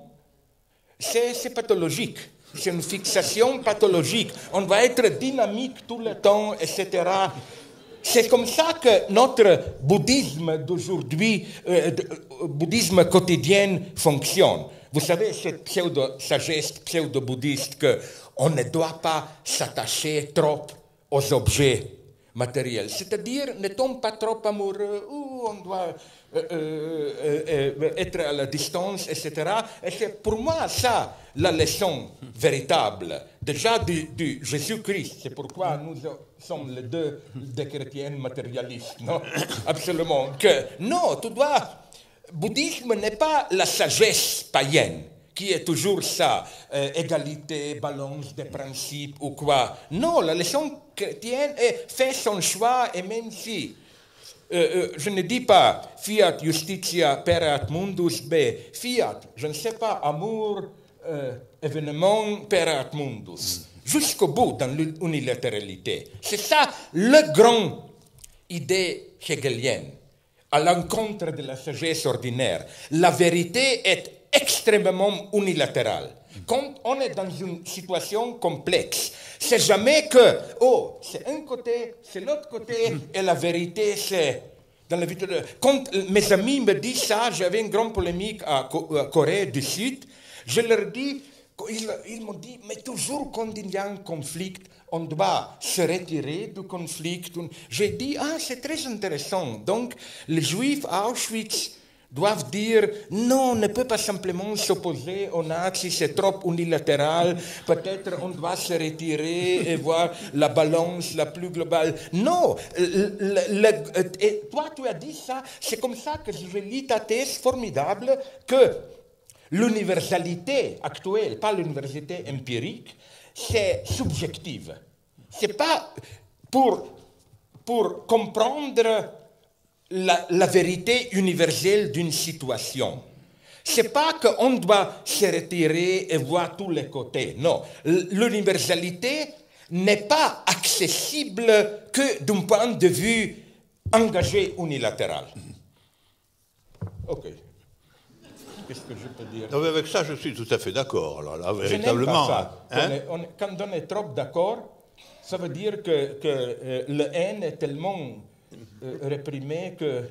c'est pathologique. C'est une fixation pathologique. On va être dynamique tout le temps, etc. C'est comme ça que notre bouddhisme d'aujourd'hui, bouddhisme quotidien fonctionne. Vous savez, cette pseudo-sagesse pseudo-bouddhiste qu'on ne doit pas s'attacher trop aux objets matériels. C'est-à-dire, ne tombe pas trop amoureux, ou on doit être à la distance, etc. Et c'est pour moi ça, la leçon véritable, déjà du Jésus-Christ. C'est pourquoi nous sommes les deux des chrétiens matérialistes, non? Absolument. Non, tu dois... Bouddhisme n'est pas la sagesse païenne, qui est toujours ça, égalité, balance des principes ou quoi. Non, la leçon chrétienne est fait son choix, et même si, je ne dis pas fiat justitia pereat mundus, mais fiat, je ne sais pas, amour, événement pereat mundus. Jusqu'au bout dans l'unilatéralité. C'est ça, la grande idée hegelienne. à l'encontre de la sagesse ordinaire. La vérité est extrêmement unilatérale. Quand on est dans une situation complexe, c'est jamais que, oh, c'est un côté, c'est l'autre côté, et la vérité, c'est dans la vie de... Quand mes amis me disent ça, j'avais une grande polémique à Corée du Sud, je leur dis, ils m'ont dit, mais toujours quand il y a un conflit, on doit se retirer du conflit. J'ai dit, ah, c'est très intéressant. Donc, les Juifs à Auschwitz doivent dire, non, on ne peut pas simplement s'opposer aux nazis, c'est trop unilatéral, peut-être on doit se retirer et voir la balance la plus globale. Non, et toi tu as dit ça, c'est comme ça que je lis ta thèse formidable que l'universalité actuelle, pas l'universalité empirique, c'est subjective. C'est pas pour comprendre la vérité universelle d'une situation. C'est pas qu'on doit se retirer et voir tous les côtés. Non, l'universalité n'est pas accessible que d'un point de vue engagé unilatéral. Ok. Qu'est-ce que je peux dire? Non, mais avec ça, je suis tout à fait d'accord. Alors là, Je véritablement. n'aime pas ça. Hein? Quand on est trop d'accord, ça veut dire que le haine est tellement réprimé que...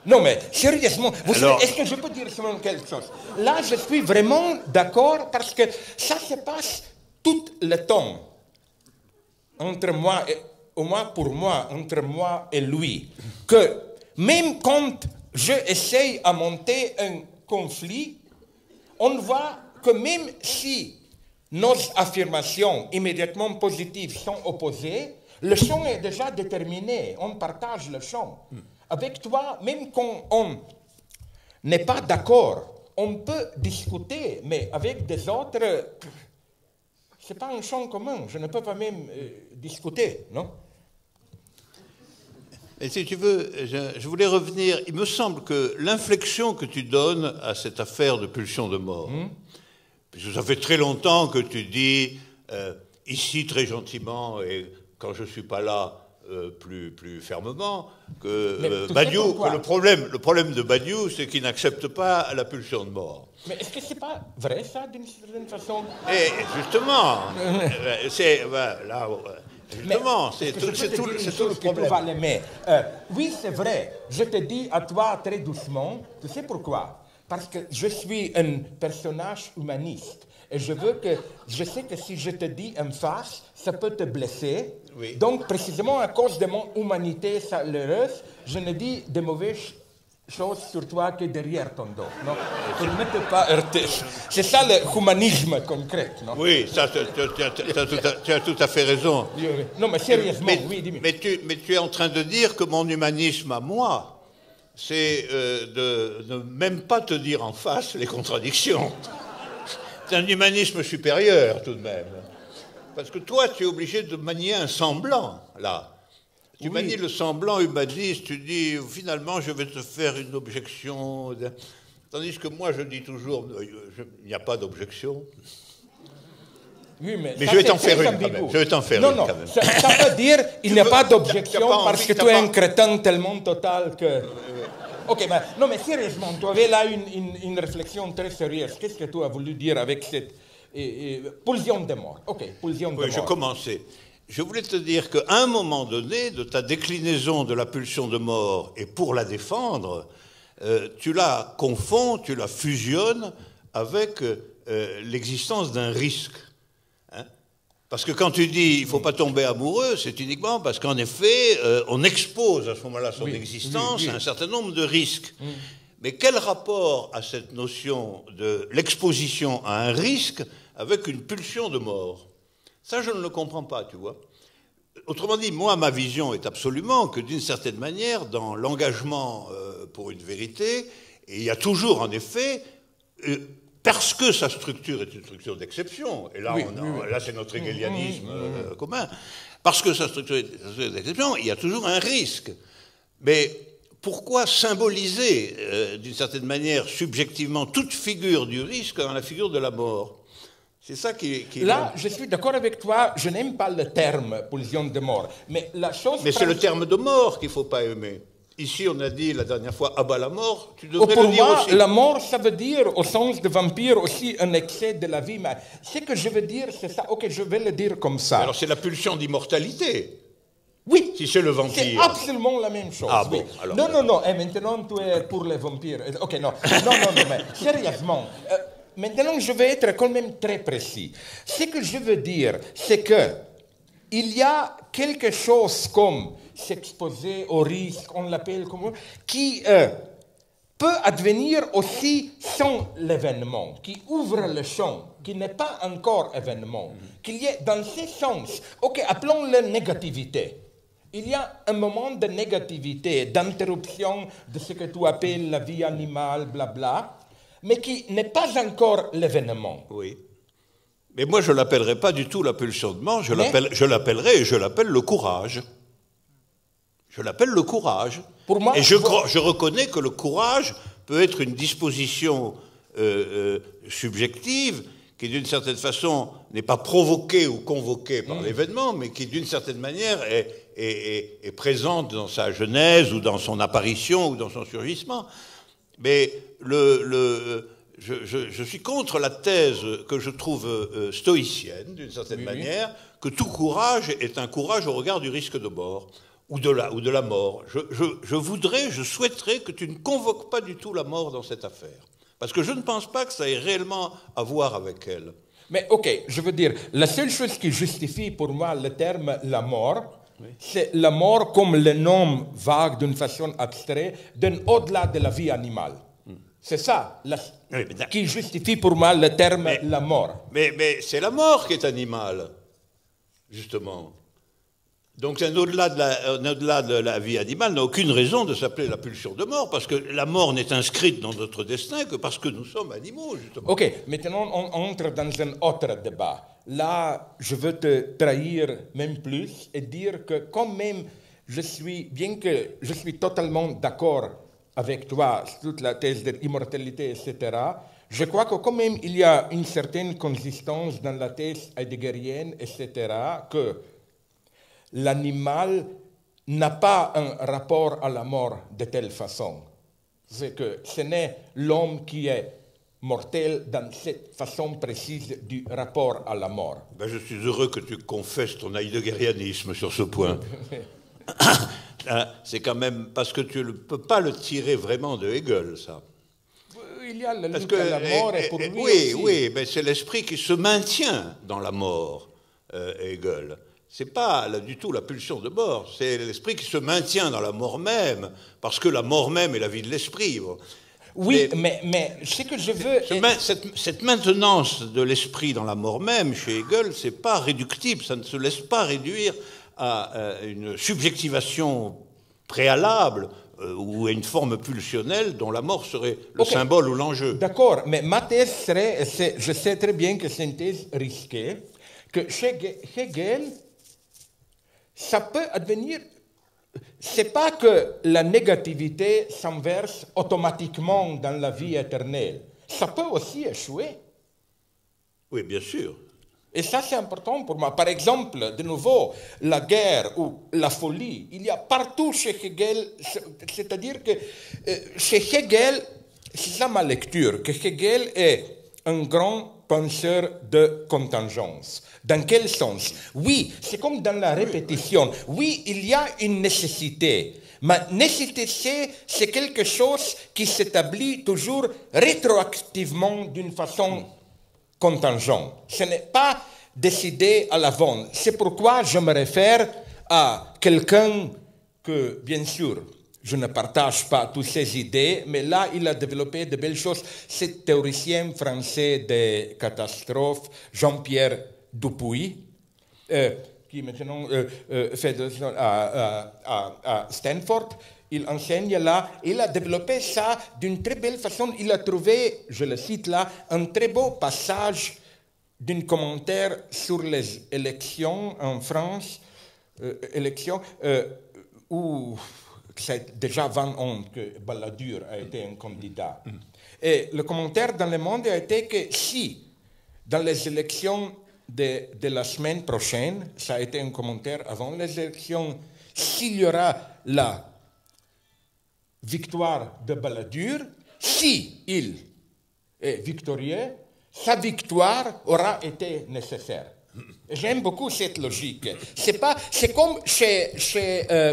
Non, mais sérieusement, est-ce que je peux dire seulement quelque chose? Là, je suis vraiment d'accord parce que ça se passe tout le temps entre moi et, au moins pour moi, entre moi et lui, que même quand je essaye à monter un conflit, on voit que même si nos affirmations immédiatement positives sont opposées, le champ est déjà déterminé, on partage le champ. Avec toi, même quand on n'est pas d'accord, on peut discuter, mais avec des autres, ce n'est pas un champ commun, je ne peux pas même discuter, non? Et si tu veux, je voulais revenir, il me semble que l'inflexion que tu donnes à cette affaire de pulsion de mort, puisque ça fait très longtemps que tu dis, ici très gentiment, et quand je ne suis pas là, plus fermement, que Badiou, que le problème de Badiou, c'est qu'il n'accepte pas la pulsion de mort. Mais est-ce que c'est pas vrai, ça, d'une certaine façon? Et justement, c'est... là, justement, c'est tout le problème. Oui, c'est vrai. Je te dis à toi très doucement, tu sais pourquoi? Parce que je suis un personnage humaniste. Et je sais que si je te dis en face, ça peut te blesser. Oui. Donc, précisément à cause de mon humanité chaleureuse, je ne dis de mauvaises choses sur toi que derrière ton dos. Non? Pour ne te pas heurter. C'est ça l'humanisme concret, non? Oui, ça, tu as tout à fait raison. Non, mais sérieusement, oui, dis-moi. Mais tu es en train de dire que mon humanisme à moi, c'est de ne même pas te dire en face les contradictions. C'est un humanisme supérieur, tout de même. Parce que toi, tu es obligé de manier un semblant, là. Tu manies le semblant humaniste, tu dis, finalement, je vais te faire une objection. Tandis que moi, je dis toujours, il n'y a pas d'objection. Oui, mais je vais t'en faire une, quand même. Je vais t'en faire une, quand même. Ça veut dire qu'il n'y a pas d'objection parce que tu es un crétin tellement total que... Ok, mais, non, mais sérieusement, tu avais là une réflexion très sérieuse. Qu'est-ce que tu as voulu dire avec cette pulsion de mort? Ok, pulsion de mort. Oui, je commençais. Je voulais te dire qu'à un moment donné, de ta déclinaison de la pulsion de mort et pour la défendre, tu la confonds, tu la fusionnes avec l'existence d'un risque. Hein? Parce que quand tu dis il ne faut pas tomber amoureux, c'est uniquement parce qu'en effet, on expose à ce moment-là son existence à un certain nombre de risques. Mais quel rapport a cette notion de l'exposition à un risque avec une pulsion de mort? Ça, je ne le comprends pas, tu vois. Autrement dit, moi, ma vision est absolument que, d'une certaine manière, dans l'engagement pour une vérité, et il y a toujours, en effet, parce que sa structure est une structure d'exception, et là, là c'est notre hegelianisme commun, parce que sa structure est une structure d'exception, il y a toujours un risque. Mais pourquoi symboliser, d'une certaine manière, subjectivement, toute figure du risque dans la figure de la mort? C'est ça qui Là, je suis d'accord avec toi, je n'aime pas le terme pulsion de mort. Mais la chose. Mais c'est le terme de mort qu'il ne faut pas aimer. Ici, on a dit la dernière fois, ah bah la mort, tu devrais Pour le dire moi, aussi. la mort, ça veut dire, au sens de vampire, aussi un excès de la vie. Mais ce que je veux dire, c'est ça. Ok, je vais le dire comme ça. Alors c'est la pulsion d'immortalité. Oui. Si c'est le C'est vampire. absolument la même chose. Ah oui. bon, alors. Non. Et maintenant, tu es pour les vampires. Ok, non, mais sérieusement. Maintenant, je vais être quand même très précis. Ce que je veux dire, c'est que il y a quelque chose comme s'exposer au risque, on l'appelle comme qui peut advenir aussi sans l'événement, qui ouvre le champ, qui n'est pas encore événement, qu'il y ait dans ce sens, ok, appelons-le négativité. Il y a un moment de négativité, d'interruption de ce que tu appelles la vie animale, blabla, mais qui n'est pas encore l'événement. Oui. Mais moi, je ne l'appellerai pas du tout la pulsion de mort, je l'appelle le courage. Je l'appelle le courage. Pour moi, et je reconnais que le courage peut être une disposition subjective qui, d'une certaine façon, n'est pas provoquée ou convoquée par l'événement, mais qui, d'une certaine manière, est présente dans sa genèse ou dans son apparition ou dans son surgissement. Mais je suis contre la thèse que je trouve stoïcienne, d'une certaine manière, que tout courage est un courage au regard du risque de mort ou de la mort. Je souhaiterais que tu ne convoques pas du tout la mort dans cette affaire. Parce que je ne pense pas que ça ait réellement à voir avec elle. Mais ok, je veux dire, la seule chose qui justifie pour moi le terme la mort, c'est la mort comme le nom vague d'une façon abstraite d'un au-delà de la vie animale. C'est ça qui justifie pour moi le terme la mort. Mais c'est la mort qui est animale, justement. Donc un au-delà de la vie animale n'a aucune raison de s'appeler la pulsion de mort, parce que la mort n'est inscrite dans notre destin que parce que nous sommes animaux, justement. Ok, maintenant on entre dans un autre débat. Là, je veux te trahir même plus et dire que quand même, bien que je suis totalement d'accord avec toi sur toute la thèse de l'immortalité, etc., je crois que quand même il y a une certaine consistance dans la thèse heideggerienne, etc., que l'animal n'a pas un rapport à la mort de telle façon. C'est que ce n'est l'homme qui est mortel dans cette façon précise du rapport à la mort. Ben, je suis heureux que tu confesses ton heideggerianisme sur ce point. C'est quand même parce que tu ne peux pas le tirer vraiment de Hegel, ça. Il y a la lutte à la mort et pour lui oui, aussi. Oui, mais c'est l'esprit qui se maintient dans la mort, Hegel. C'est pas du tout la pulsion de mort, c'est l'esprit qui se maintient dans la mort même, parce que la mort même est la vie de l'esprit. Bon. Oui, mais ce que je veux... Cette maintenance de l'esprit dans la mort même, chez Hegel, c'est pas réductible, ça ne se laisse pas réduire à une subjectivation préalable ou à une forme pulsionnelle dont la mort serait le symbole ou l'enjeu. D'accord, mais ma thèse serait, je sais très bien que c'est une thèse risquée, que chez Hegel, ça peut advenir... C'est pas que la négativité s'inverse automatiquement dans la vie éternelle. Ça peut aussi échouer. Oui, bien sûr. Et ça, c'est important pour moi. Par exemple, de nouveau, la guerre ou la folie, il y a partout chez Hegel, c'est-à-dire que chez Hegel, c'est ça ma lecture, que Hegel est un grand penseur de contingence. Dans quel sens? Oui, c'est comme dans la répétition. Oui, il y a une nécessité. Mais nécessité, c'est quelque chose qui s'établit toujours rétroactivement d'une façon contingente. Ce n'est pas décidé à l'avance. C'est pourquoi je me réfère à quelqu'un que, bien sûr, je ne partage pas toutes ses idées, mais là, il a développé de belles choses. C'est théoricien français des catastrophes, Jean-Pierre Dupuy, qui maintenant fait à Stanford. Il enseigne là. Il a développé ça d'une très belle façon. Il a trouvé, je le cite là, un très beau passage d'un commentaire sur les élections en France, où c'est déjà 20 ans que Balladur a été un candidat. Et le commentaire dans Le Monde a été que si, dans les élections de la semaine prochaine, ça a été un commentaire avant les élections, s'il y aura la victoire de Balladur, si il est victorieux, sa victoire aura été nécessaire. J'aime beaucoup cette logique. C'est comme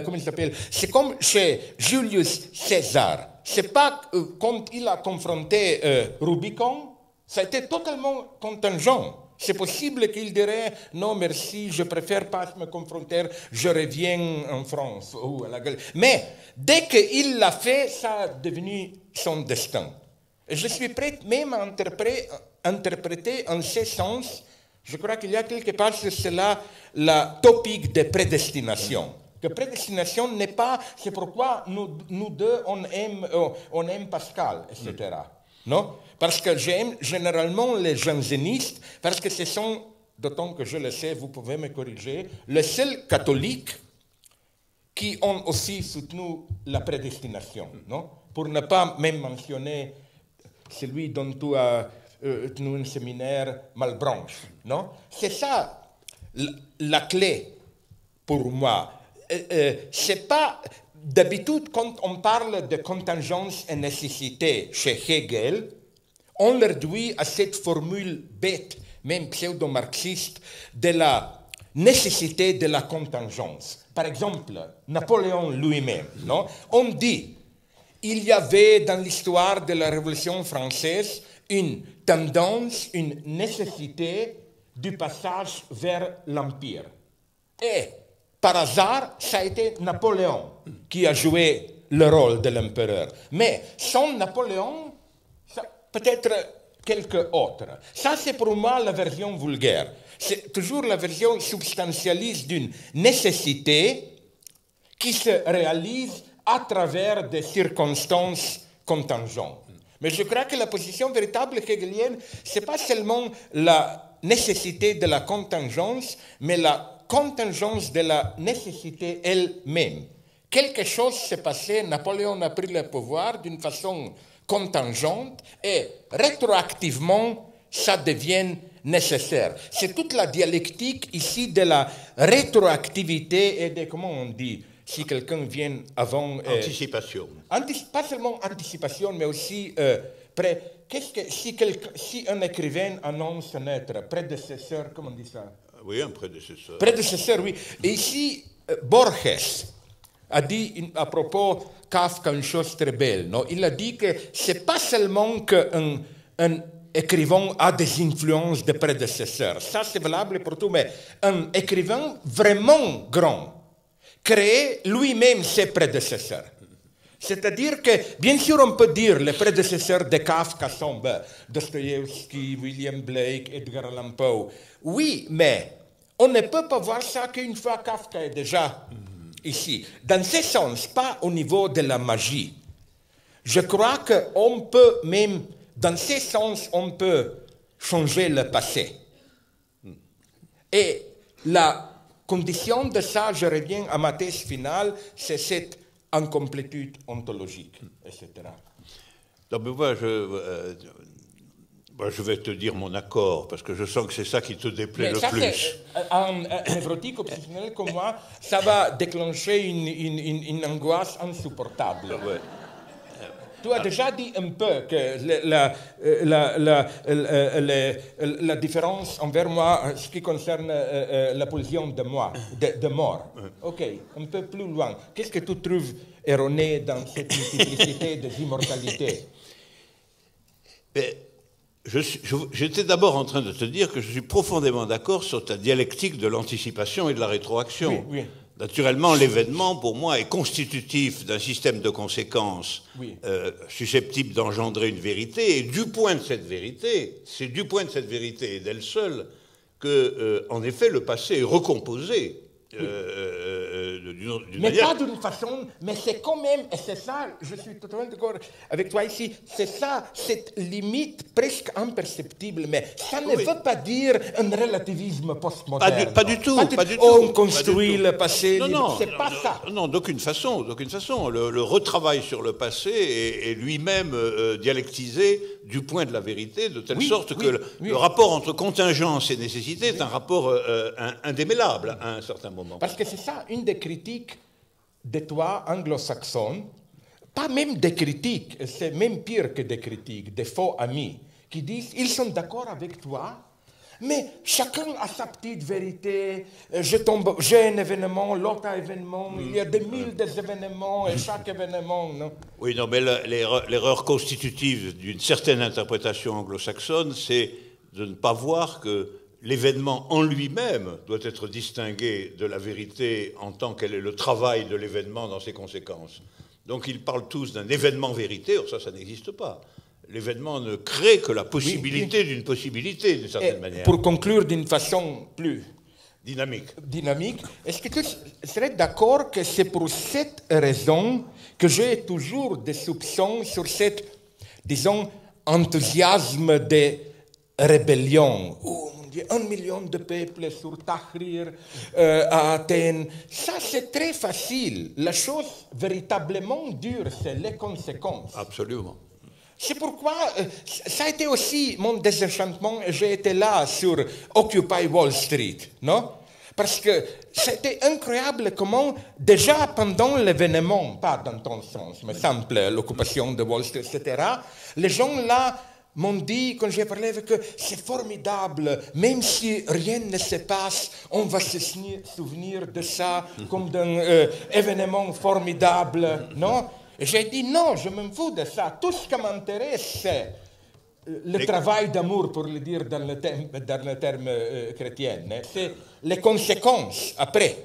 comment il s'appelle? C'est comme chez Julius César. C'est pas quand il a confronté Rubicon, ça a été totalement contingent. C'est possible qu'il dirait non merci, je préfère pas me confronter, je reviens en France ou à la gueule. Mais dès qu'il l'a fait, ça a devenu son destin. Et je suis prêt même à interpréter en ce sens. Je crois qu'il y a quelque part sur cela la topique de prédestination. Que prédestination n'est pas, c'est pourquoi nous deux on aime Pascal, etc. Non? Parce que j'aime généralement les jansénistes, parce que ce sont, d'autant que je le sais, vous pouvez me corriger, les seuls catholiques qui ont aussi soutenu la prédestination, non? Pour ne pas même mentionner celui dont tu as tenu un séminaire Malebranche, non? C'est ça la clé pour moi. C'est pas d'habitude quand on parle de contingence et nécessité chez Hegel, on le réduit à cette formule bête, même pseudo-marxiste, de la nécessité de la contingence. Par exemple, Napoléon lui-même, non? On dit, il y avait dans l'histoire de la Révolution française une tendance, une nécessité du passage vers l'Empire. Et par hasard, ça a été Napoléon qui a joué le rôle de l'empereur. Mais sans Napoléon, peut-être quelques autres. Ça, c'est pour moi la version vulgaire. C'est toujours la version substantialiste d'une nécessité qui se réalise à travers des circonstances contingentes. Mais je crois que la position véritable hegelienne, ce n'est pas seulement la nécessité de la contingence, mais la contingence de la nécessité elle-même. Quelque chose s'est passé, Napoléon a pris le pouvoir d'une façon contingente et rétroactivement, ça devient nécessaire. C'est toute la dialectique ici de la rétroactivité et de, comment on dit, si quelqu'un vient avant... Anticipation. Pas seulement anticipation, mais aussi... si un écrivain annonce naître, prédécesseur, comment on dit ça? Oui, un prédécesseur. Prédécesseur, oui. Et ici, Borges a dit à propos Kafka une chose très belle. Non? Il a dit que ce n'est pas seulement qu'un écrivain a des influences de prédécesseurs. Ça, c'est valable pour tout, mais un écrivain vraiment grand crée lui-même ses prédécesseurs. C'est-à-dire que, bien sûr, on peut dire les prédécesseurs de Kafka sont Dostoïevski, William Blake, Edgar Allan Poe. Oui, mais on ne peut pas voir ça qu'une fois Kafka est déjà ici. Dans ce sens, pas au niveau de la magie. Je crois qu'on peut même, dans ce sens, on peut changer le passé. Et la condition de ça, je reviens à ma thèse finale, c'est cette incomplétude ontologique, etc. Donc, moi, je vais te dire mon accord, parce que je sens que c'est ça qui te déplaît le plus. Un névrotique obsessionnel comme moi, ça va déclencher une angoisse insupportable. Ouais. Tu as déjà dit un peu que la différence envers moi, ce qui concerne la position de moi, de mort. Ok, un peu plus loin. Qu'est-ce que tu trouves erroné dans cette multiplicité des immortalités? J'étais d'abord en train de te dire que je suis profondément d'accord sur ta dialectique de l'anticipation et de la rétroaction. Oui, oui. Naturellement, l'événement, pour moi, est constitutif d'un système de conséquences susceptible d'engendrer une vérité. Et du point de cette vérité, c'est du point de cette vérité et d'elle seule que, en effet, le passé est recomposé. Mais manière... pas d'une façon, mais c'est quand même, et c'est ça, je suis totalement d'accord avec toi ici, c'est ça, cette limite presque imperceptible, mais ça ne veut pas dire un relativisme postmoderne. Pas du tout. On construit le passé, c'est pas ça. Non, d'aucune façon. Le retravail sur le passé est lui-même dialectisé du point de la vérité, de telle oui, sorte oui, que oui. le rapport entre contingence et nécessité est un rapport indémêlable à un certain moment. Parce que c'est ça, une des critiques de toi anglo-saxonnes, pas même des critiques, c'est même pire que des critiques, des faux amis, qui disent, ils sont d'accord avec toi, mais chacun a sa petite vérité. J'ai un événement, l'autre a un événement, il y a des milliers d'événements et chaque événement, non? Oui, non, mais l'erreur constitutive d'une certaine interprétation anglo-saxonne, c'est de ne pas voir que l'événement en lui-même doit être distingué de la vérité en tant qu'elle est le travail de l'événement dans ses conséquences. Donc ils parlent tous d'un événement vérité, or ça n'existe pas. L'événement ne crée que la possibilité d'une possibilité, d'une certaine manière. Pour conclure d'une façon plus dynamique, est-ce que tu serais d'accord que c'est pour cette raison que j'ai toujours des soupçons sur cet, disons, enthousiasme de rébellion? Oh mon Dieu, 1 million de peuples sur Tahrir à Athènes. Ça, c'est très facile. La chose véritablement dure, c'est les conséquences. Absolument. C'est pourquoi ça a été aussi mon désenchantement. J'ai été là sur Occupy Wall Street, non? Parce que c'était incroyable comment, déjà pendant l'événement, pas dans ton sens, mais simple, l'occupation de Wall Street, etc., les gens là m'ont dit, quand j'ai parlé avec eux, c'est formidable, même si rien ne se passe, on va se souvenir de ça comme d'un événement formidable, non? Et j'ai dit non, je me fous de ça. Tout ce qui m'intéresse, c'est le travail d'amour, pour le dire dans le terme chrétien. C'est les conséquences après.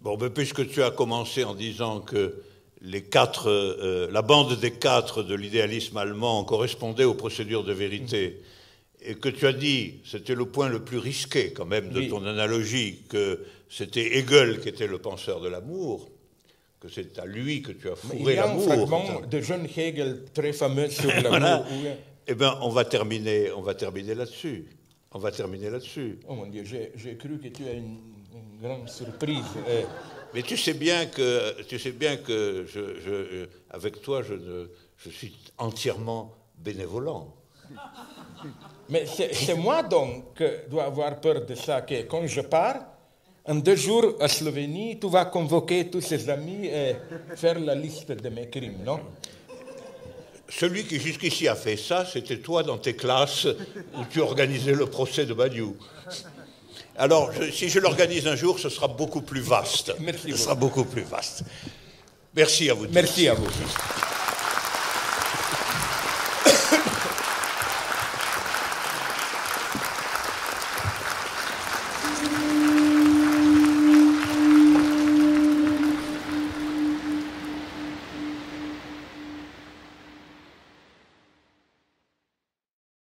Bon, mais puisque tu as commencé en disant que la bande des 4 de l'idéalisme allemand correspondait aux procédures de vérité, et que tu as dit, c'était le point le plus risqué quand même de ton analogie, que c'était Hegel qui était le penseur de l'amour, que c'est à lui que tu as fourré l'amour. Il y a un fragment de John Hegel très fameux sur l'amour. Eh bien, on va terminer là-dessus. Oh mon Dieu, j'ai cru que tu as une grande surprise. Mais tu sais bien que avec toi, je suis entièrement bénévolent. Mais c'est moi donc qui dois avoir peur de ça, que quand je pars, en 2 jours à Slovénie, tu vas convoquer tous ses amis et faire la liste de mes crimes, non? Celui qui jusqu'ici a fait ça, c'était toi dans tes classes où tu organisais le procès de Badiou. Alors, si je l'organise un jour, ce sera beaucoup plus vaste. Merci. Ce sera beaucoup plus vaste. Merci à vous tous. Merci à vous.